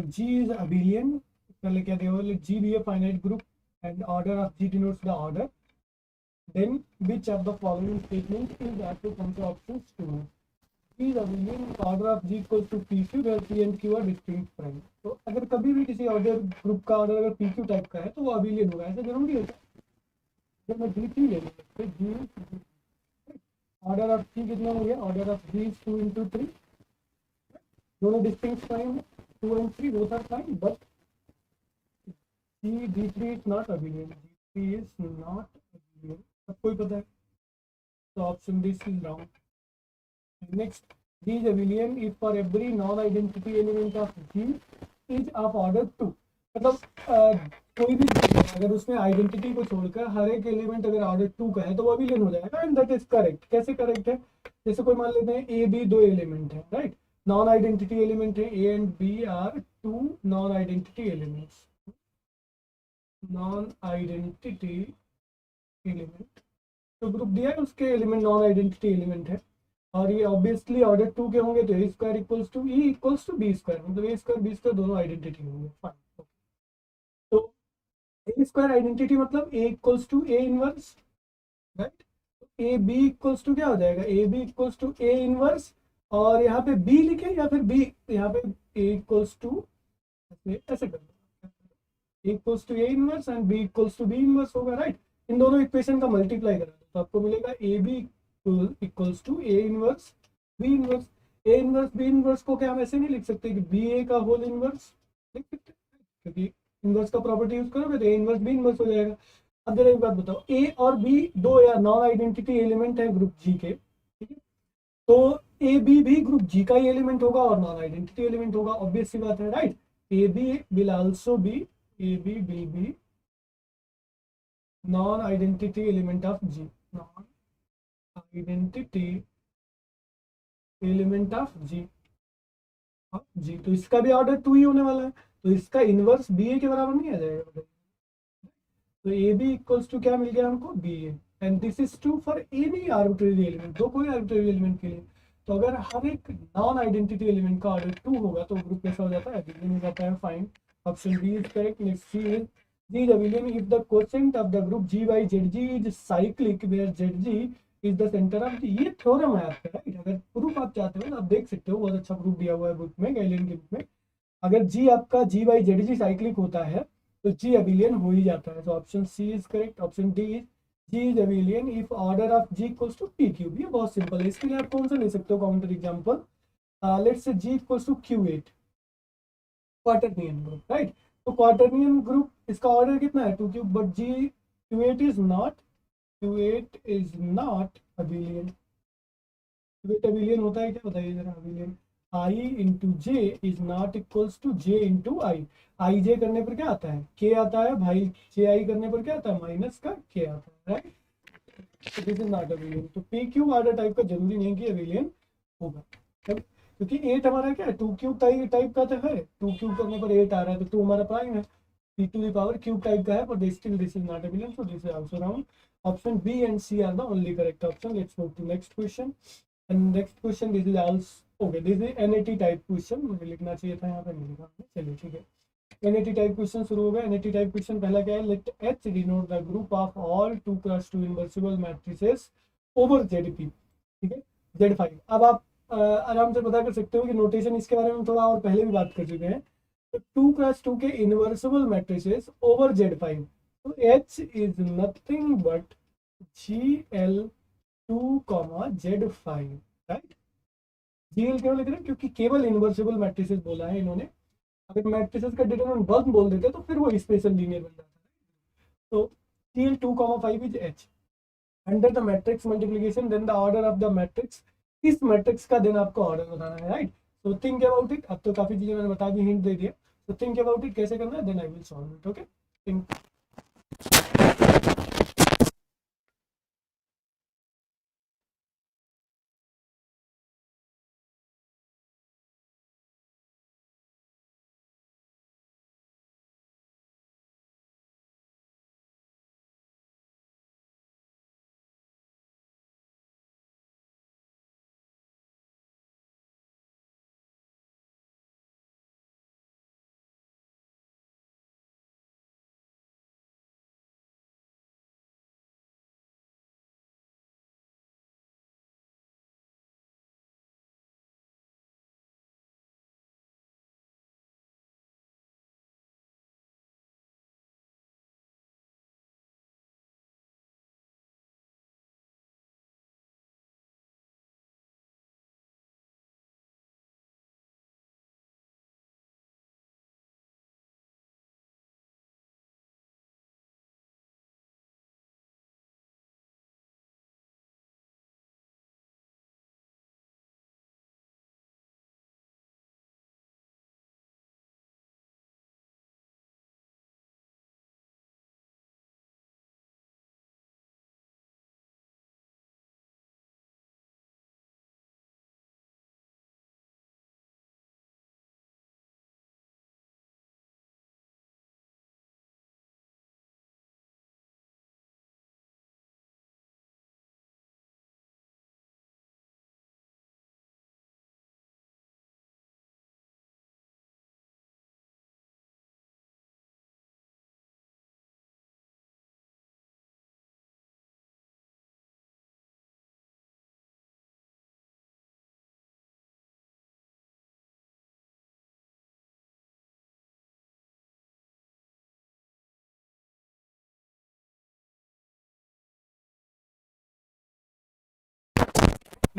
G is abelian, पहले क्या दिया हुआ है, G be a finite group and order of G denotes the order, then which of the following statements is actually comes to options 2. G is abelian if order of G equals to PQ where P and Q are distinct prime. तो अगर कभी भी किसी order group का order अगर PQ type का है तो वो अबेलियन होगा, ऐसा जरूरी होता है। जब मैं G3 ले लूँगा तो G ऑर्डर ऑफ G कितना हो गया, order of G is 2 into 3, दोनों डिस्टिंक्ट प्राइम है, 2 and 3 both are prime, but D3 is not abelian, D3 is not abelian, सबको ही पता है, तो option D is wrong. Next, G is abelian if for every non-identity element of G is of order 2, मतलब कोई भी अगर उसमें identity को छोड़कर हर एक एलिमेंट अगर ऑर्डर 2 का है तो वो अबेलियन हो जाएगा, एंड दैट इज करेक्ट। कैसे करेक्ट है, जैसे कोई मान लेते हैं ए बी दो एलिमेंट है, राइट, नॉन आइडेंटिटी एलिमेंट है, A and B are two non identity elements, non identity element, तो ग्रुप दिया है उसके एलिमेंट नॉन आइडेंटिटी एलिमेंट है, और ये ऑब्वियसली ऑर्डर 2 के होंगे तो A square equals to E equals to B square, मतलब ए स्क्वायर बी स्क्वायर दोनों आइडेंटिटी होंगे, फाइन। तो ए स्क्वायर आइडेंटिटी मतलब A equals to A inverse, right, A B equals to क्या हो जाएगा, A B equals to A inverse, और यहाँ पे बी लिखे या फिर बी यहाँ पे ए इक्वल्स टू, ऐसे कर दो, A equals to A inverse and B equals to B inverse होगा, राइट। इन दोनों इक्वेशन का मल्टीप्लाई करा तो आपको मिलेगा A B equals to A inverse B inverse. A inverse B inverse को क्या हम ऐसे नहीं लिख सकते कि बी ए का होल इनवर्स, लिख सकते हैं, क्योंकि इनवर्स का प्रॉपर्टी यूज करोगे तो ए इनवर्स बी इनवर्स हो जाएगा। अब जरा एक बात बताओ, ए और बी दो या नॉन आइडेंटिटी एलिमेंट है ग्रुप जी के, ठीक है, तो ए बी भी ग्रुप जी का ही एलिमेंट होगा और नॉन आइडेंटिटी एलिमेंट होगा, ऑब्वियस सी बात है, right. A B will also be, A B will be non identity element of G, non identity element of G, G, तो इसका भी ऑर्डर 2 ही होने वाला है, तो इसका इनवर्स बी ए के बराबर नहीं आ जाएगा, तो ए बी इक्वल्स टू क्या मिल गया हमको, B A, and this is true for any arbitrary element, दो कोई आर्बिट्रेरी एलिमेंट के लिए। तो अगर हर एक नॉन आइडेंटिटी एलिमेंट का ऑर्डर 2 होगा तो ग्रुप कैसा हो जाता है, अबेलियन हो जाता है, fine, option B is correct. Next, C is G is abelian if the quotient of the group G by Z G is cyclic where Z G is the centre of G, ये theorem है आपका, right. अगर proof आप चाहते हो तो आप देख सकते हो, बहुत अच्छा प्रूफ दिया हुआ है बुक में, गाइडलाइन के बुक में, अगर जी आपका जी बाई जेड जी साइक्लिक होता है तो जी अबेलियन हो ही जाता है, तो option C is correct. Option D is G is abelian if order of G equals to P cube, ये बहुत सिंपल है, इसके लिए आप कौन सा ले सकते हो counter example, let's say G equals to Q eight, quaternion group, right, तो क्वार्टरनियन ग्रुप इसका ऑर्डर कितना है 2 cube, but G Q eight is not, Q eight is not abelian, Q eight abelian होता है क्या, बताइए जरा, abelian I into J is not equals to J into I J करने पर क्या आता है, के आता है भाई, जे आई करने पर क्या आता है, माइनस का के आता है, राइट, तो दिस इज नॉट अबेलियन। तो पी क्यू ऑर्डर टाइप का जरूरी नहीं कि अबेलियन होगा, क्योंकि 8 हमारा क्या है, 2 क्यूब टाइप का तो है, 2 क्यूब करने पर 8 आ रहा है, तो 2 हमारा प्राइम है, P to the power cube type का है, पर still this is not abelian, so this is also wrong. Option B and C are the only correct option. Let's move to next question, and next question this is also okay, this is NAT type question, मुझे लिखना चाहिए था यहाँ पे, नहीं लिखा, चलिए ठीक है। एनएटी टाइप क्वेश्चन शुरू हो गया। एनएटी टाइप क्वेश्चन पहला क्या है, let H denote the group of all 2x2 invertible matrices over ZP, ठीक है, Z5। अब आप आराम से पता कर सकते हो कि नोटेशन इसके बारे में थोड़ा और पहले भी बात कर चुके हैं, तो 2x2 के इनवर्सिबल मैट्रिसेस ओवर Z5, तो H is nothing but GL2 Z5, right. GL क्यों लिख रहे हैं, क्योंकि केवल इनवर्सिबल मैट्रिसेस बोला है इन्होंने, अगर मैट्रिसेस का डिटरमिनेंट 1 बोल देते तो फिर वो स्पेशल लीनियर बन जाता है। तो GL2, 5 is H under the matrix multiplication, then the order of the matrix, इस मैट्रिक्स का देन आपको ऑर्डर बताना है, right. So think about it, अब तो काफी चीजें मैंने बता दी, हिंट दे दिया, तो थिंक अबाउट इट कैसे करना है, then I will solve it, okay, think.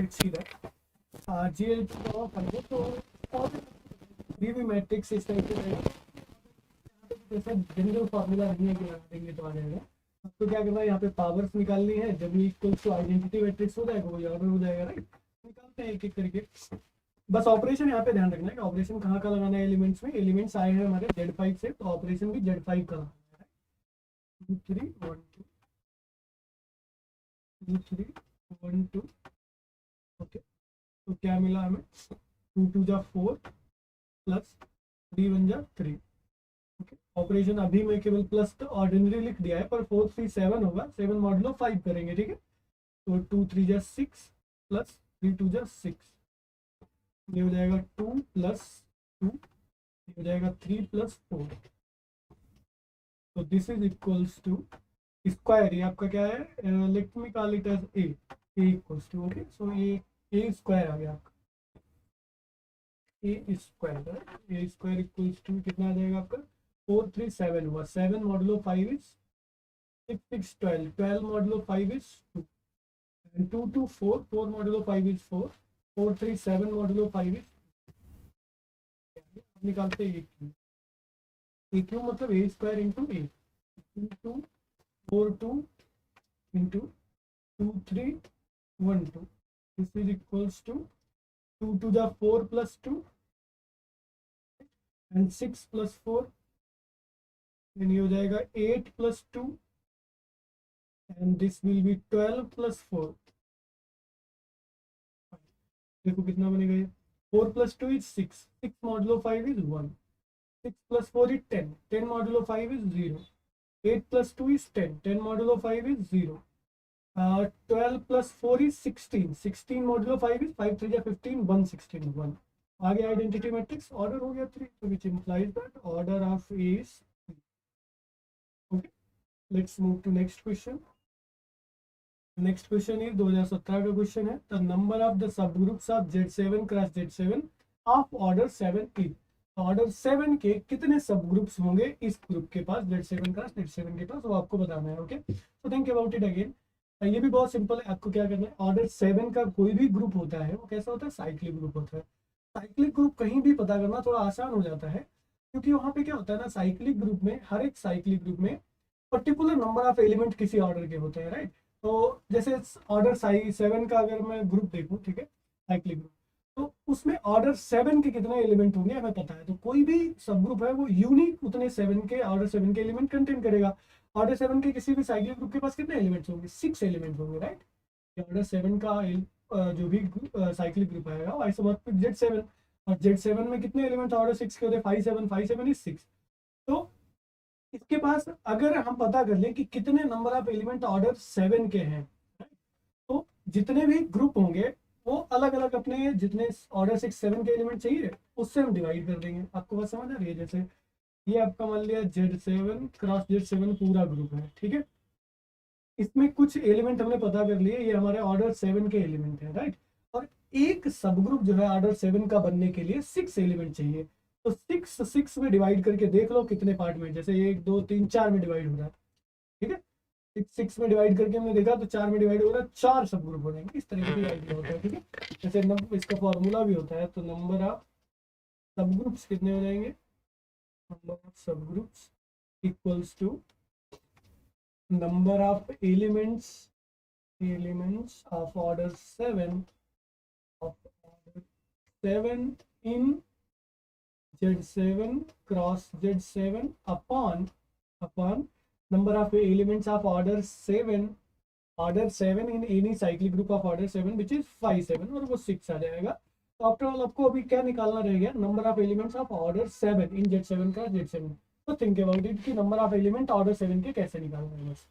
Let's see that GL2 का फाइंड है। तो और भी मैट्रिक्स इस टाइप से रहेगा, जैसे जनरल फार्मूला नहीं है कि लगा देंगे तो आ जाएगा। आपको क्या करना है, यहाँ पे पावर्स निकालनी है, जब ये इक्वल टू आइडेंटिटी मैट्रिक्स हो जाएगा वही ऑर्डर हो जाएगा, राइट। निकालते हैं एक एक करके। बस ऑपरेशन यहाँ पे ध्यान रखना है कि ऑपरेशन कहाँ का लगाना है एलिमेंट्स में। एलिमेंट्स आए हैं हमारे Z5 से, तो ऑपरेशन भी Z5 का लगाना है। 2 3 1 2 2 3 1 2। ओके, तो क्या मिला हमें, 2 2 जा 4 प्लस 3 1 जा 3। ओके, ऑपरेशन अभी मैं केवल प्लस तो ऑर्डिनरी लिख दिया है, पर 4 3 7 होगा, 7 मॉडुलो 5 करेंगे, ठीक है। तो 2 3 जा 6 प्लस 3 2 जा 6, ये हो जाएगा 2 प्लस 2, ये हो जाएगा 3 प्लस 4। तो this is equals to square, ये आपका क्या है, let me call it as A equals to, okay. So ये ए स्क्वायर आ गया आपका, A square, A square equals to कितना आ जाएगा आपका, 4 3 7 हुआ, 7 modulo 5 is 6 6 12, 12 modulo 5 is 2, and 2 2 4, 4 modulo 5 is 4, 4 3 7 modulo 5 is, निकालते हैं ए क्यू मतलब A square into A, 2 2 4 2 into 2 3 1 2, this is equals to 2 2 जा 4 प्लस 2 एंड 6 प्लस 4, देन ये हो जाएगा 8 plus 2 and this will be 12 plus 4। देखो कितना बनेगा ये, 4 plus 2 is 6, 6 modulo 5 is 1, 6 plus 4 is 10, 10 modulo 5 is 0, 8 plus 2 is 10, 10 modulo 5 is 0, 12 plus 4 is 16, 16 modulo 5 is 5 3 15, 116 1। आगे identity matrix order हो गया 3, तो विच implies that order of A is 3। Okay, let's move to next question। Next question ये 2017 का question है। The number of the sub groups of Z7 cross Z7 of order 7 is, order 7 के कितने sub groups होंगे इस group के पास, Z7 cross Z7 के पास, वो आपको बताना है। ओके, तो थिंक अबाउट इट अगेन। ये भी बहुत सिंपल है, आपको क्या करना है, ऑर्डर 7 का कोई भी ग्रुप होता है वो कैसा होता है, साइक्लिक ग्रुप होता है। साइक्लिक ग्रुप कहीं भी पता करना थोड़ा आसान हो जाता है, क्योंकि वहाँ पे क्या होता है ना, साइक्लिक ग्रुप में, हर एक साइक्लिक ग्रुप में पर्टिकुलर नंबर ऑफ एलिमेंट किसी ऑर्डर के होते हैं, राइट। तो जैसे ऑर्डर 7 का अगर मैं ग्रुप देखूं, ठीक है, साइक्लिक ग्रुप, तो उसमें ऑर्डर 7 के कितने एलिमेंट होंगे हमें पता है। तो कोई भी सब ग्रुप है वो यूनिक उतने 7 के, ऑर्डर 7 के एलिमेंट कंटेन करेगा। ऑर्डर 7 के किसी भी साइक्लिक ग्रुप के पास कितने एलिमेंट्स होंगे, 6 एलिमेंट्स होंगे, राइट। ऑर्डर 7 का जो भी साइक्लिक ग्रुप आएगा वो आइसोमॉर्फिक Z7, और Z7 में कितने एलिमेंट ऑर्डर 6 के होते हैं, 5 7, 5 7 इज 6। तो इसके पास अगर हम पता कर लें कि कितने नंबर ऑफ एलिमेंट ऑर्डर 7 के हैं, तो जितने भी ग्रुप होंगे वो अलग अलग अपने जितने ऑर्डर 6 7 के एलिमेंट चाहिए उससे हम डिवाइड कर देंगे। आपको बात समझ आ रही है। जैसे ये आपका मान लिया Z7 क्रॉस Z7 पूरा ग्रुप है, ठीक है। इसमें कुछ एलिमेंट हमने पता कर लिए, ये हमारे ऑर्डर 7 के एलिमेंट है, राइट। और एक सब ग्रुप जो है ऑर्डर 7 का बनने के लिए 6 एलिमेंट चाहिए। तो 6 6 में डिवाइड करके देख लो कितने पार्ट में, जैसे 1 2 3 4 में डिवाइड हो रहा है, ठीक है। 6 6 में डिवाइड करके हमने देखा तो 4 में डिवाइड हो रहा है, 4 सब ग्रुप हो जाएंगे। इस तरीके का आइडिया होता है, ठीक है। जैसे इसका फॉर्मूला भी होता है, तो नंबर ऑफ सब ग्रुप्स कितने हो जाएंगे, number of sub groups equals to number of elements of order 7 in Z7 cross Z7 upon number of elements of order 7 in any cyclic group of order 7 which is 5 7, और वो 6 आ जाएगा। तो after all आपको अभी क्या निकालना रह गया, number of elements of order 7 in Z7 का Z7। तो थिंक अबाउट इट कि नंबर ऑफ एलिमेंट ऑर्डर 7 के कैसे निकालना है बस।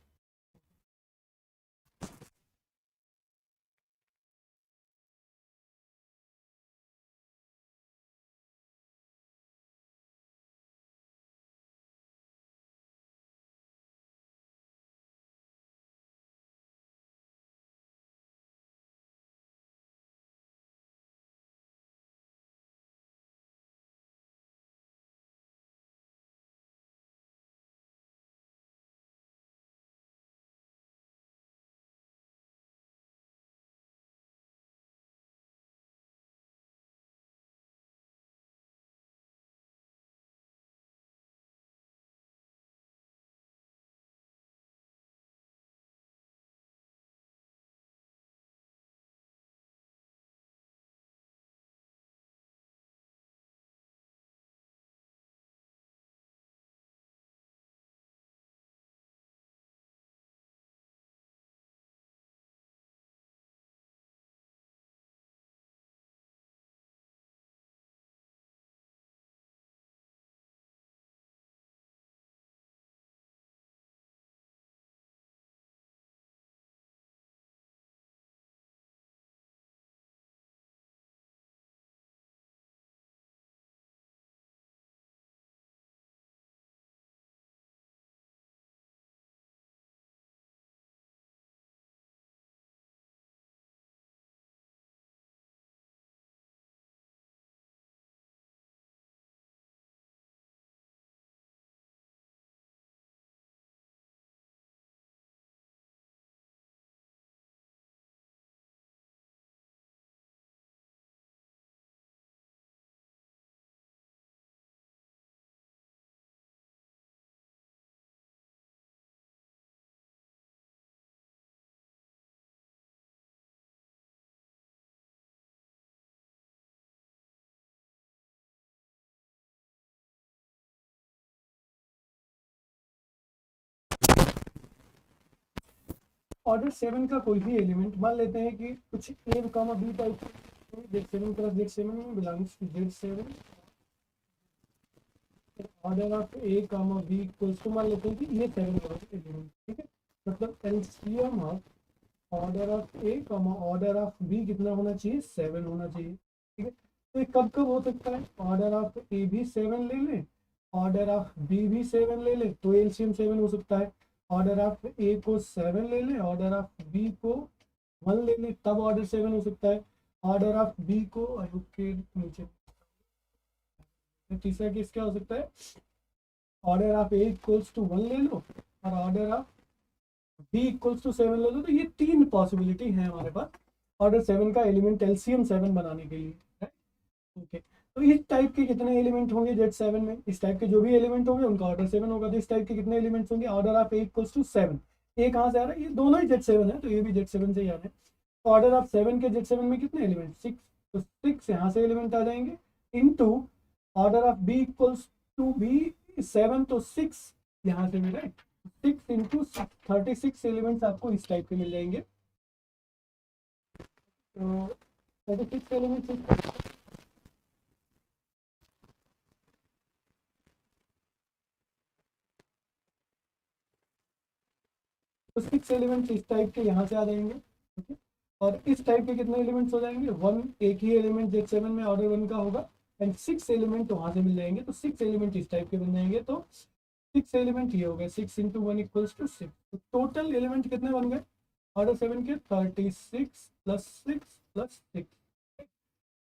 ऑर्डर 7 का कोई भी एलिमेंट मान लेते हैं कि कुछ A comma B type Z7 plus Z7 में belongs to Z7, order of A comma B equals to मान लेते हैं कि ये 7 एलिमेंट, ठीक है। मतलब LCM of order of A comma order of B कितना होना चाहिए, 7 होना चाहिए, ठीक है। तो ये कब कब हो सकता है, ऑर्डर ऑफ ए भी 7 ले लें, ऑर्डर ऑफ बी भी 7 ले लें तो एलसीएम 7 हो सकता है। ऑर्डर ऑफ ए को 7 ले लें, ऑर्डर ऑफ बी को 1 ले लें, तब ऑर्डर 7 हो सकता है। ऑर्डर ऑफ बी को के नीचे तीसरा केस क्या हो सकता है, order of A equals to 1 ले लो और order of B equals to 7 ले लो। तो ये 3 पॉसिबिलिटी है हमारे पास ऑर्डर 7 का एलिमेंट एलसीएम 7 बनाने के लिए, ओके। तो इस टाइप के कितने एलिमेंट होंगे Z7 में, इस टाइप के जो भी एलिमेंट होंगे उनका ऑर्डर 7 होगा। तो इस टाइप के कितने एलिमेंट्स होंगे, order of A equals to 7। A कहाँ से आ रहा है, ये दोनों ही Z7 है तो ये भी Z7 से ही आ रहा है। तो ऑर्डर ऑफ 7 के Z7 में कितने एलिमेंट, 6, तो 6 यहाँ से एलिमेंट आ जाएंगे into order of B equals to B 7, तो 6 यहाँ से मिला, 6 इंटू 36 एलिमेंट्स आपको इस टाइप के मिल जाएंगे। तो 36 एलिमेंट्स तो 6 एलिमेंट्स इस टाइप के यहाँ से आ जाएंगे, ठीक है। और इस टाइप के कितने एलिमेंट्स हो जाएंगे, 1, एक ही एलिमेंट Z7 में ऑर्डर 1 का होगा एंड 6 एलिमेंट वहाँ से मिल जाएंगे। तो 6 एलिमेंट इस टाइप के बन जाएंगे। तो 6 एलिमेंट ये हो गए, 6 इंटू 1 इक्वल्स टू 6। तो टोटल एलिमेंट कितने बन गए ऑर्डर 7 के, 36 प्लस 6 प्लस 6।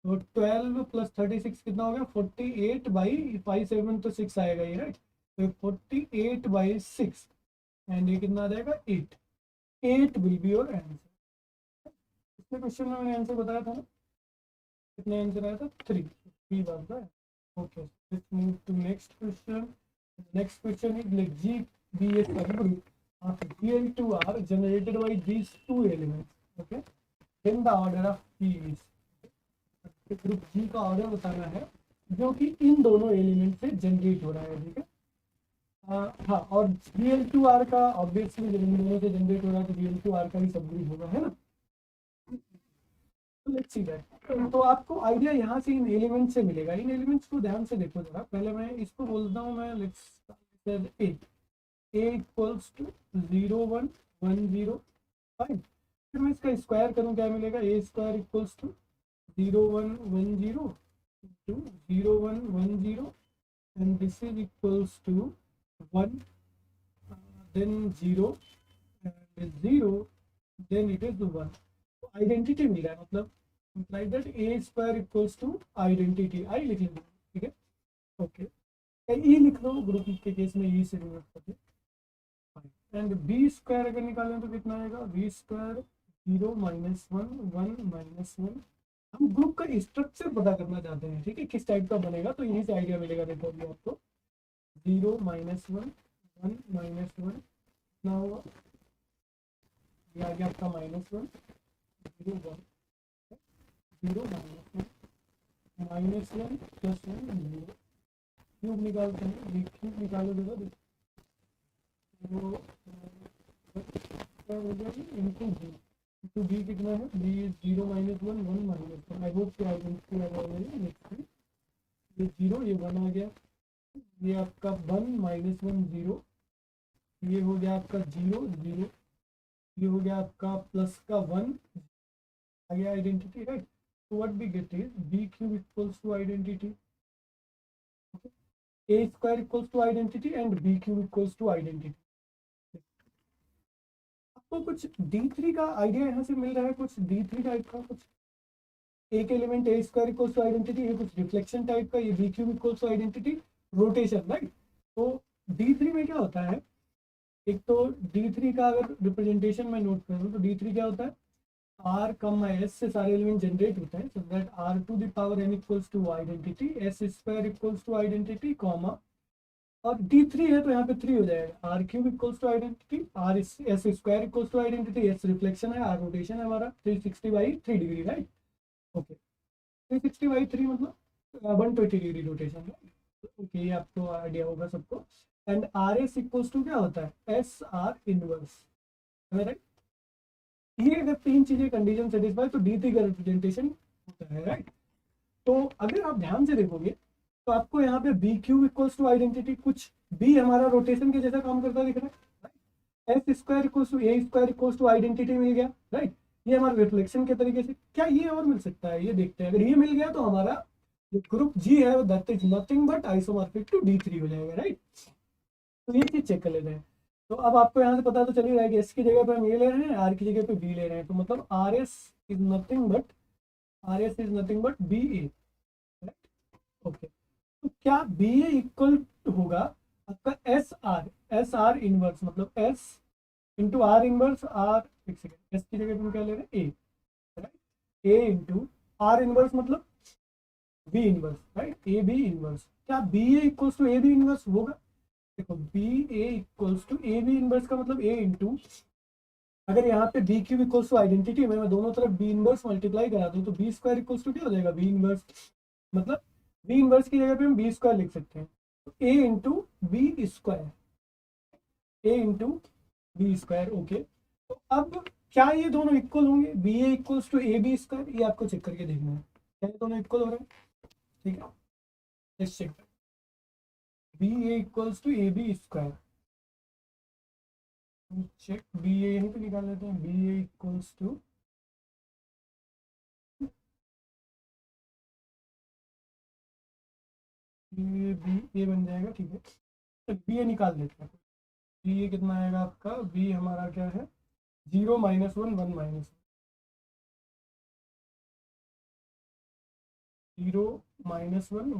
तो 12 प्लस 36 कितना हो गया, 48 बाई 5, 7 तो 6 आएगा ये, राइट। तो 48 बाई 6 एंड ये कितना आ जाएगा 8। 8 विल बी योर आंसर। इसमें क्वेश्चन में मैंने आंसर बताया था ना, कितने आंसर आया था, 3 बात था। Okay, let's move to next question. Next question is like G be a subgroup of Gl2R generated by these two elements, okay, then the order of P is, group G का order बताना है जो कि इन दोनों element से generate हो रहा है, ठीक है। हाँ, और Gl2R का ऑब्वियसली जब इन दोनों से जनरेट हो रहा है तो Gl2R का भी सब ग्रुप होगा, है ना। तो लेट्स सी दैट। तो आपको आइडिया यहाँ से इन एलिमेंट से मिलेगा। इन एलिमेंट्स को ध्यान से देखो जरा। पहले मैं इसको बोलता हूँ, मैं let's A equals to 0 1 1 0, fine. फिर मैं इसका स्क्वायर करूँ, क्या मिलेगा, A square equals to 0 1 1 0 to 0 1 1 0 and this is equals to 1 then 0 and 0 then it is 1। तो आइडेंटिटी मिल रहा है, मतलब like that a square equals to identity, I लिख लेंगे, ठीक है। ओके, ई लिख लो, ग्रुप के केस में ई से डिनोट करके। एंड बी स्क्वायर अगर निकालें तो कितना आएगा, बी स्क्वायर 0 -1 1 -1। हम ग्रुप का स्ट्रक्चर पता करना चाहते हैं, ठीक है, किस टाइप का बनेगा, तो यहीं से आइडिया मिलेगा। देखो अभी आपको 0 -1 1 -1 कितना होगा, ये आ गया आपका -1 0 1 0 -1 प्लस 1 0। क्यूब निकालते हैं, क्यूब निकालो देखो, इंटू बी कितना है, बी 0 -1 1 -1। आई होप आइडेंटिटी ये 0 ये 1 आ गया, ये आपका 1 -1 0, ये हो गया आपका 0 0, ये हो गया आपका प्लस का 1 आ गया identity, right. So what we get is b cube equals to identity, okay? A square equals to identity and b cube equals to identity। आपको कुछ D3 का आइडिया यहाँ से मिल रहा है, कुछ D3 टाइप का, कुछ एक element A square equals to identity, ये कुछ रिफ्लेक्शन टाइप का, ये b cube equals to identity, rotation, right. तो D3 में क्या होता है, एक तो D3 का अगर रिप्रेजेंटेशन में नोट करूँ तो D3 क्या होता है, r कमा s से सारे एलिमेंट जनरेट होते हैं, so that r to the power n equals to identity, s square equals to identity, comma, और D3 है तो यहाँ पे 3 हो जाएगा, r cube equals to identity, r s square equals to identity, s reflection है, r रोटेशन है हमारा 360/3 डिग्री, राइट। ओके, 360/3 मतलब 120 डिग्री रोटेशन, राइट। ओके, ये आपको आइडिया होगा सबको। And r s equals to क्या होता है, s r इनवर्स, राइट। ये अगर तीन चीजें कंडीशन सेटिस्फाई तो D3 का रिप्रेजेंटेशन होता है, राइट। तो अगर आप ध्यान से देखोगे तो आपको यहाँ पे B cube equals to identity, कुछ बी हमारा रोटेशन के जैसा काम करता दिख रहा है, S square equals to A square equals to identity मिल गया, राइट। ये हमारा रिफ्लेक्शन के तरीके से, क्या ये और मिल सकता है, ये देखते हैं। अगर ये मिल गया तो हमारा जो ग्रुप जी है that is nothing but isomorphic to D3 हो जाएगा, राइट। तो ये चीज चेक कर लेते हैं। तो अब आपको यहाँ से पता तो चल ही रहा है कि एस की जगह पे हम ये ले रहे हैं, आर की जगह पे बी ले रहे हैं, तो मतलब R S is nothing but B A, right. Okay, तो क्या बी ए इक्वल होगा आपका एस आर इनवर्स, मतलब S into R inverse, R, एक सेकेंड, एस की जगह पे हम क्या ले रहे हैं, A, right. A into R inverse मतलब B inverse, right, A B inverse. क्या B A equals to A B inverse होगा? देखो B A equals to A B inverse का मतलब ए इंटू, अगर यहाँ पे B cube equals to identity में मैं दोनों तरफ बी इनवर्स मल्टीप्लाई करा दूँ तो बी स्क्वायर इक्वल्स टू क्या हो जाएगा, बी इनवर्स। मतलब बी इनवर्स की जगह पे हम बी स्क्वायर लिख सकते हैं, तो A into B square, A into B square. Okay, तो अब क्या ये दोनों इक्वल होंगे, B A equals to A B square? ये आपको चेक करके देखना है, क्या ये दोनों इक्वल हो रहे हैं? ठीक है, let's check. B A equals to A B square, check B A यहीं पे निकाल लेते हैं, बी ए इक्वल्स टू ये बी ए बन जाएगा, ठीक है। तो बी ए निकाल लेते हैं, बी ए कितना आएगा आपका, बी हमारा क्या है, 0 - 1 1 - 0 -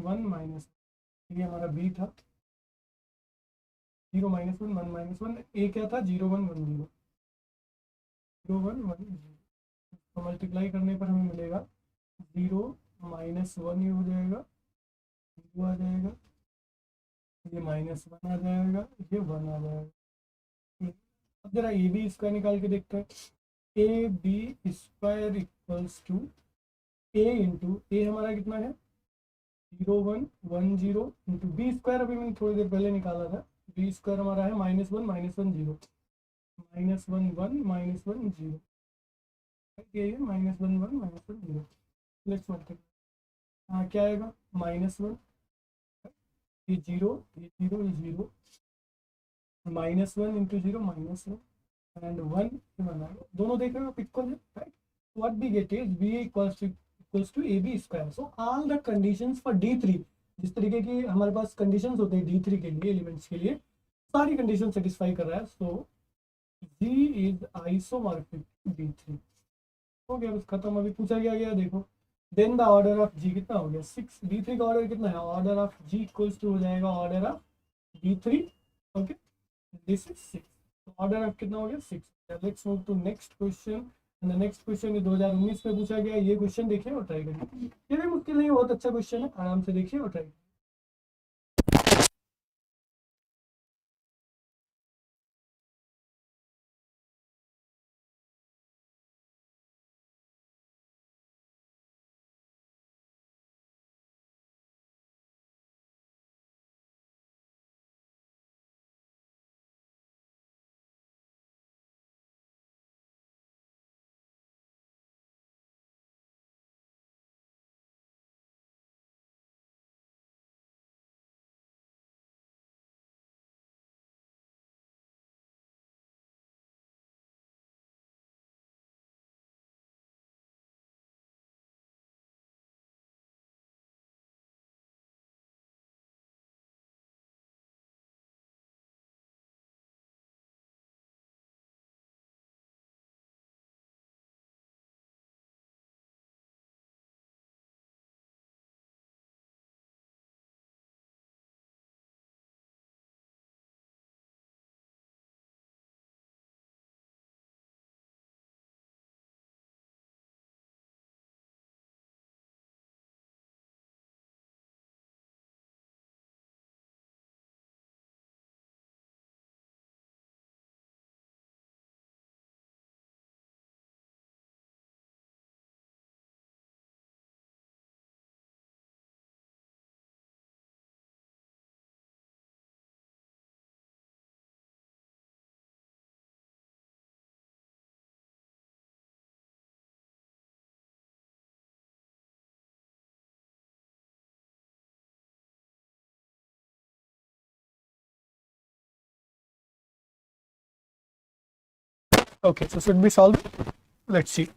1 1 ये हमारा बी था, 0 - 1 1 - 1, ए क्या था, 0 1 1 0, 0 1 1 0, तो मल्टीप्लाई करने पर हमें मिलेगा 0 - 1 ये हो जाएगा, 0 आ जाएगा, ये -1 आ जाएगा, ये 1 आ जाएगा। अब जरा ए बी स्क्वायर निकाल के देखते हैं, A B square equals to A into A हमारा कितना है, 0 1 1 0 इंटू बी स्क्वायर, अभी मैंने थोड़ी देर पहले निकाला था, बी स्क्वायर हमारा है -1 - 1 0, -1 1 - 1 0, ये है -1 1 - 1 0, लेट्स मल्टीप्लाई। हाँ क्या आएगा, -1, ये 0, ये 0, ये 0, -1 इंटू 0 -1 एंड 1 बना, दोनों देख रहे हो आप इक्वल है, right. What we get is B equals to A B square. So all the conditions for D3, जिस तरीके की हमारे पास कंडीशंस होते हैं D3 के लिए, एलिमेंट्स के लिए, सारी कंडीशन सेटिस्फाई कर रहा है। So G is isomorphic D3। हो गया, बस खत्म। अभी पूछा गया देखो, then the order of G कितना हो गया, 6। D3 का ऑर्डर कितना है, order of G equals to हो जाएगा order of D3। Okay, this is 6, तो ऑर्डर ऑफ कितना हो गया, 6। Let's move to next question, and the next question ये 2019 में पूछा गया। ये क्वेश्चन देखिए और ट्राई करिए, ये भी मुश्किल नहीं, बहुत अच्छा क्वेश्चन है, आराम से देखिए और try Okay, so should be solved. Let's see.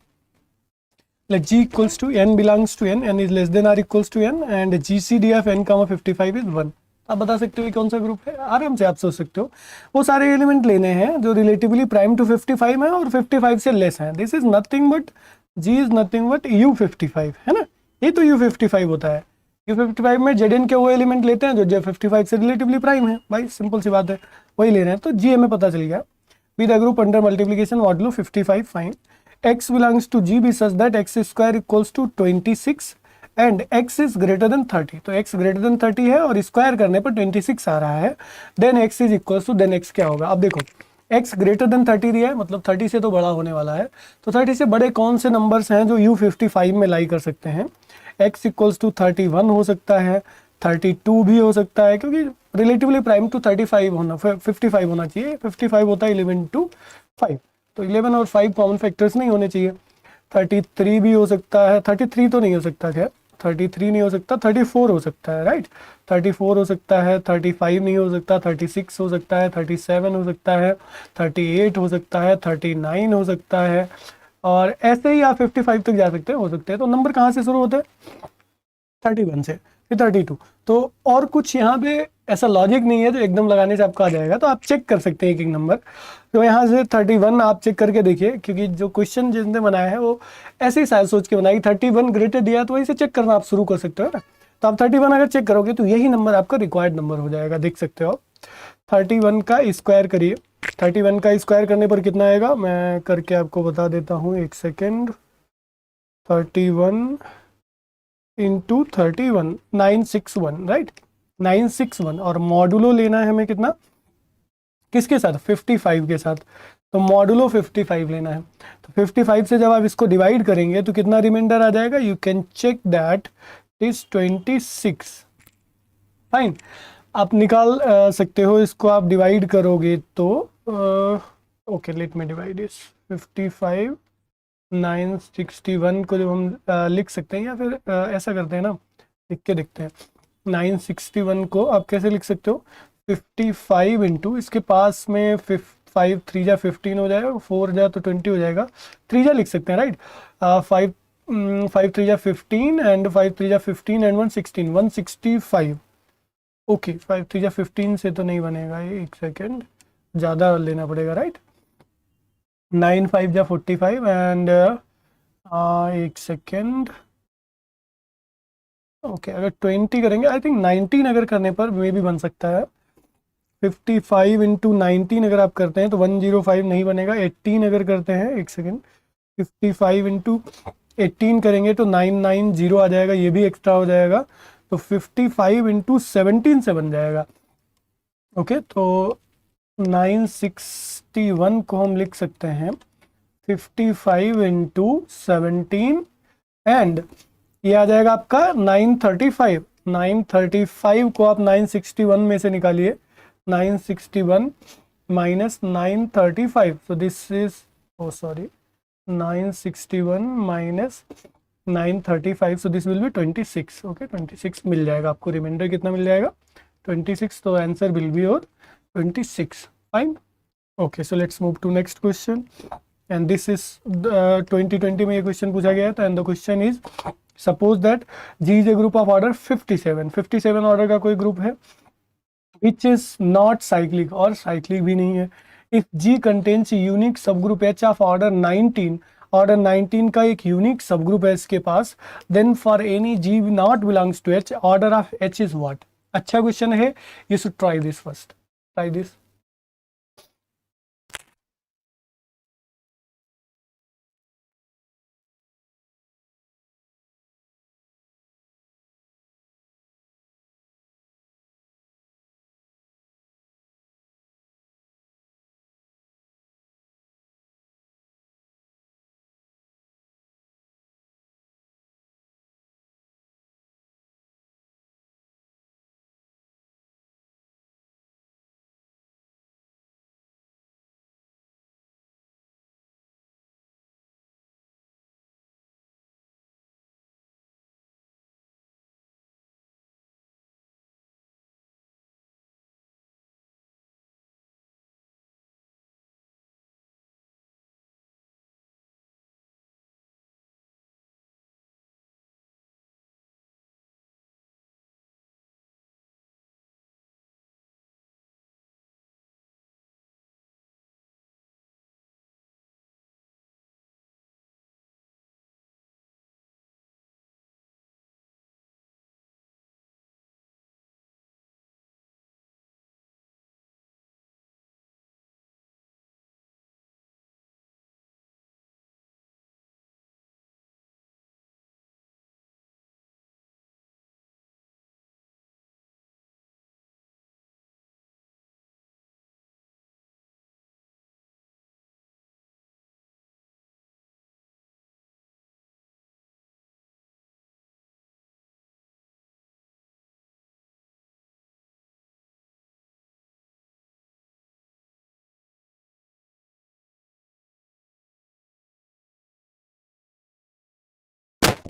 Let g equals to n belongs to n is less than or equals to n, and GCD of n, 55 is 1. आप बता सकते हो ये कौन सा ग्रुप है, आराम से आप सोच सकते हो. वो सारे एलिमेंट लेने हैं जो रिलेटिवली प्राइम टू 55 है और 55 से लेस है. This is nothing but g is nothing but u55 है ना. ये तो u55 होता है. u55 में zn के वो एलिमेंट लेते हैं जो j55 से रिलेटिवली प्राइम है. भाई सिंपल सी बात है, वही ले रहे हैं. तो g हमें पता चल गया. Be the group under multiplication modulo 55 find x belongs to g be such that x square equals to 26 and x is greater than 30. तो x greater than 30 है और स्क्वायर करने पर 26 आ रहा है. Then x is equals to, then x क्या होगा. अब देखो x greater than 30 दिया है, मतलब 30 से तो बड़ा होने वाला है. तो 30 से बड़े कौन से नंबर्स हैं जो u55 में लाई कर सकते हैं. x इक्वल्स टू 31 हो सकता है, 32 भी हो सकता है, क्योंकि रिलेटिवली प्राइम टू 35 होना 55 होना चाहिए. 55 होता है 11 to 5, तो 11 और 5 कॉमन फैक्टर्स नहीं होने चाहिए. 33 भी हो सकता है, 33 तो नहीं हो सकता, खैर 33 नहीं हो सकता, 34 हो सकता है, राइट. 34 हो सकता है, 35 नहीं हो सकता, 36 हो सकता है, 37 हो सकता है, 38 हो सकता है, 39 हो सकता है, और ऐसे ही आप 55 तक जा सकते हैं, हो सकते हैं. तो नंबर कहाँ से शुरू होते हैं, 31 से, फिर 32. तो और कुछ यहाँ पे ऐसा लॉजिक नहीं है जो एकदम लगाने से आपका आ जाएगा. तो आप चेक कर सकते हैं एक एक नंबर. तो यहाँ से 31 आप चेक करके देखिए, क्योंकि जो क्वेश्चन जिसने बनाया है वो ऐसे ही शायद सोच के बनाया कि 31 ग्रेटर दिया, तो वहीं से चेक करना आप शुरू कर सकते हो ना. तो आप 31 अगर चेक करोगे तो यही नंबर आपका रिक्वायर्ड नंबर हो जाएगा. देख सकते हो आप 31 का स्क्वायर करिए. 31 का स्क्वायर करने पर कितना आएगा, मैं करके आपको बता देता हूँ, एक सेकेंड. 31 into 31, 961, right. 961, और मॉडुलो लेना है हमें कितना, किसके साथ, 55 के साथ. तो मॉडुलो 55 लेना है. तो 55 से जब आप इसको डिवाइड करेंगे तो कितना रिमाइंडर आ जाएगा, you can check that is 26. Fine, आप निकाल सकते हो इसको. आप डिवाइड करोगे तो ओके, लेट मी डिवाइड इस 55 961 को जब हम लिख सकते हैं, या फिर ऐसा करते हैं ना, लिख के देखते हैं. 961 को आप कैसे लिख सकते हो, 55 इंटू, इसके पास में 5 3 जा 15 हो जाएगा, 4 जा तो 20 हो जाएगा, 3 जा लिख सकते हैं, राइट. 5 5 3 जा 15 एंड 5 3 जा 15 एंड 116, 165. ओके, 5 3 जा 15 से तो नहीं बनेगा ये, एक सेकेंड, ज़्यादा लेना पड़ेगा, राइट. 9 5 जा 45 एंड एक सेकेंड. ओके, अगर 20 करेंगे, आई थिंक 19 अगर करने पर मे भी बन सकता है. 55 इंटू 19 अगर आप करते हैं तो 105 नहीं बनेगा. 18 अगर करते हैं, एक सेकेंड, 55 इंटू 18 करेंगे तो 990 आ जाएगा, ये भी एक्स्ट्रा हो जाएगा. तो 55 इंटू 17 से बन जाएगा. ओके, तो 961 को हम लिख सकते हैं 55 इंटू 17 एंड ये आ जाएगा आपका 935. 935 को आप 961 में से निकालिए. 961 minus 935, so this is, oh sorry, 961 minus 935, so this will be 26. Okay, 26 मिल जाएगा आपको. रिमाइंडर कितना मिल जाएगा, 26. तो आंसर विल बी और 26. Fine. Okay, so let's move to next question. And this is 2020 में ये क्वेश्चन पूछा गया था. And the question is, suppose that G is a group of order 57. 57 order का कोई ग्रुप है विच इज नॉट साइक्लिक, और साइक्लिक भी नहीं है. If G contains unique sub group H of order 19, order 19 का एक यूनिक सब ग्रुप है इसके पास, then for any G not belongs to H, order of H is what. अच्छा question है, you should try this first. Try this.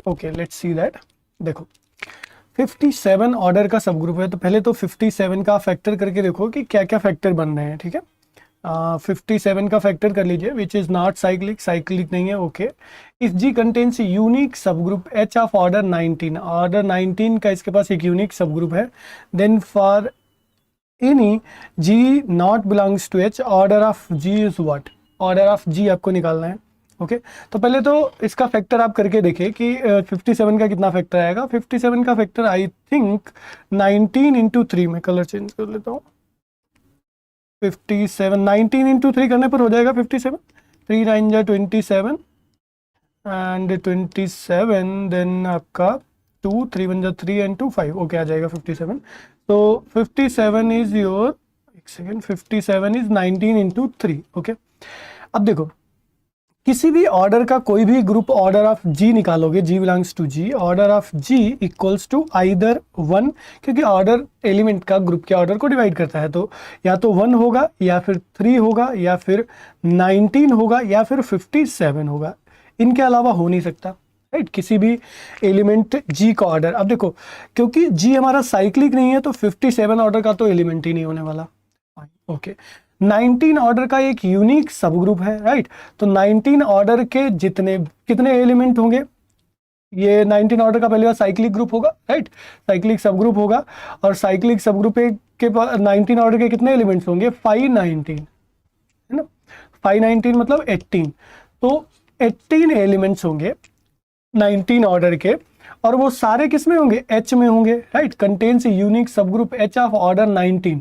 Okay let's see that. देखो 57 order का सब group है, तो पहले तो 57 का फैक्टर करके देखो कि क्या क्या फैक्टर बन रहे हैं, ठीक है। 57 का फैक्टर कर लीजिए, which is not cyclic, cyclic नहीं है, okay. If G contains unique sub group H of order 19, order 19 का इसके पास एक यूनिक सब ग्रुप है, then for any G not belongs to H, order of G is what, order of G आपको निकालना है, ओके। तो पहले तो इसका फैक्टर आप करके देखिए कि 57 का कितना फैक्टर आएगा। 57 का फैक्टर आई थिंक 19 इंटू 3, मैं कलर चेंज कर लेता हूँ। 57 19 इंटू 3 करने पर हो जाएगा 57, 3 9 जा 27 एंड 27, देन आपका 2 3 1 जा 3 एंड 2 5, ओके आ जाएगा 57। तो 57 इज योर, एक सेकेंड, 57 इज 19 इंटू 3, ओके। अब देखो किसी भी ऑर्डर का कोई भी ग्रुप ऑर्डर ऑफ जी निकालोगे, G belongs to G, order of G equals to either 1, क्योंकि ऑर्डर एलिमेंट का ग्रुप के ऑर्डर को डिवाइड करता है, तो या तो 1 होगा या फिर 3 होगा या फिर 19 होगा या फिर 57 होगा, इनके अलावा हो नहीं सकता, राइट। किसी भी एलिमेंट जी का ऑर्डर, अब देखो क्योंकि जी हमारा साइक्लिक नहीं है तो 57 ऑर्डर का तो एलिमेंट ही नहीं होने वाला, ओके। 19 ऑर्डर का एक यूनिक सब ग्रुप है, राइट। तो 19 ऑर्डर के जितने कितने एलिमेंट होंगे, ये 19 ऑर्डर का पहले बार साइक्लिक ग्रुप होगा, राइट, साइक्लिक सब ग्रुप होगा, और साइक्लिक सब ग्रुप के 19 ऑर्डर के कितने एलिमेंट्स होंगे, 519, है ना। 519 मतलब 18, तो 18 एलिमेंट्स होंगे 19 ऑर्डर के, और वो सारे किस में होंगे, एच में होंगे, right. Contains unique sub group H of order 19,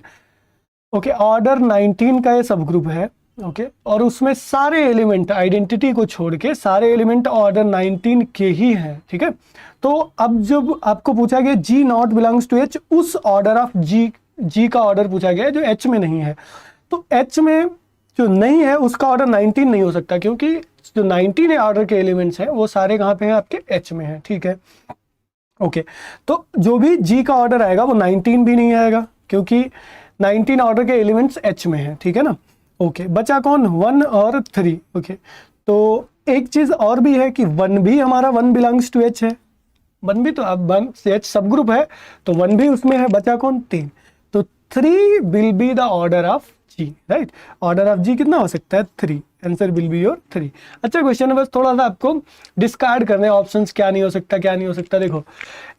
okay. Order 19 का ये सब ग्रुप है, ओके, और उसमें सारे एलिमेंट आइडेंटिटी को छोड़ के सारे एलिमेंट ऑर्डर 19 के ही हैं, ठीक है। तो अब जब आपको पूछा गया जी नॉट बिलोंग्स टू एच, उस ऑर्डर ऑफ जी का ऑर्डर पूछा गया है जो एच में नहीं है, तो एच में जो नहीं है उसका ऑर्डर 19 नहीं हो सकता, क्योंकि जो 19 ऑर्डर के एलिमेंट्स हैं वो सारे कहाँ पे हैं, आपके एच में है, ठीक है, ओके। तो जो भी जी का ऑर्डर आएगा वो 19 भी नहीं आएगा, क्योंकि 19 ऑर्डर के एलिमेंट्स एच में है, ठीक है ना, ओके। बचा कौन, 1 और 3, ओके। तो एक चीज और भी है कि 1 भी हमारा 1 बिलोंग्स टू एच है, 1 भी तो अब 1 एच सब ग्रुप है तो 1 भी उसमें है, बचा कौन, 3, तो 3 will be the order of G, right. Order of G कितना हो सकता है, 3, आंसर विल बी योर 3। अच्छा क्वेश्चन है, बस थोड़ा सा आपको डिस्कार्ड करने ऑप्शंस, क्या नहीं हो सकता क्या नहीं हो सकता। देखो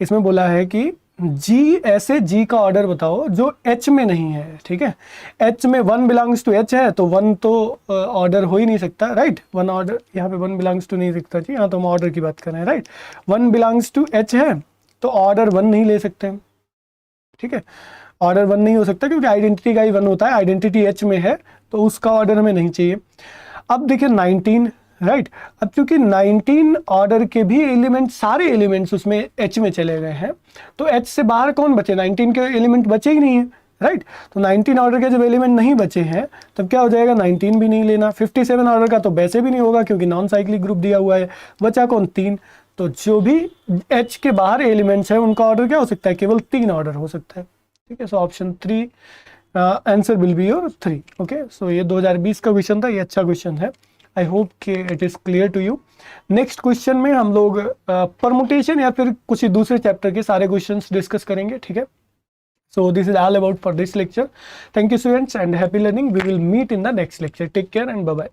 इसमें बोला है कि जी, ऐसे जी का ऑर्डर बताओ जो एच में नहीं है, ठीक है। एच में 1 बिलोंग्स टू एच है तो 1 तो ऑर्डर हो ही नहीं सकता, राइट। 1 ऑर्डर, यहाँ पे 1 बिलोंग्स टू नहीं सकता जी, यहाँ तो हम ऑर्डर की बात कर रहे हैं, राइट। 1 बिलोंग्स टू एच है तो ऑर्डर 1 नहीं ले सकते हैं, ठीक है। ऑर्डर 1 नहीं हो सकता क्योंकि आइडेंटिटी का ही 1 होता है, आइडेंटिटी एच में है तो उसका ऑर्डर हमें नहीं चाहिए। अब देखिए 19, राइट। अब क्योंकि 19 ऑर्डर के भी एलिमेंट, सारे एलिमेंट्स उसमें एच में चले गए हैं, तो एच से बाहर कौन बचे, 19 के एलिमेंट बचे ही नहीं है, राइट। तो 19 ऑर्डर के जब एलिमेंट नहीं बचे हैं तब क्या हो जाएगा, 19 भी नहीं लेना। 57 ऑर्डर का तो वैसे भी नहीं होगा क्योंकि नॉन साइक्लिक ग्रुप दिया हुआ है, बचा कौन, 3। तो जो भी एच के बाहर एलिमेंट्स हैं उनका ऑर्डर क्या हो सकता है, केवल 3 ऑर्डर हो सकता है, ठीक है। So option 3 answer will be your 3, okay. So ये 2020 का क्वेश्चन था, ये अच्छा क्वेश्चन है, आई होप कि it is clear to you. Next question में हम लोग परमुटेशन या फिर कुछ दूसरे चैप्टर के सारे क्वेश्चंस डिस्कस करेंगे, ठीक है। So this is all about for this lecture. Thank you students and happy learning. We will meet in the next lecture. Take care and bye bye.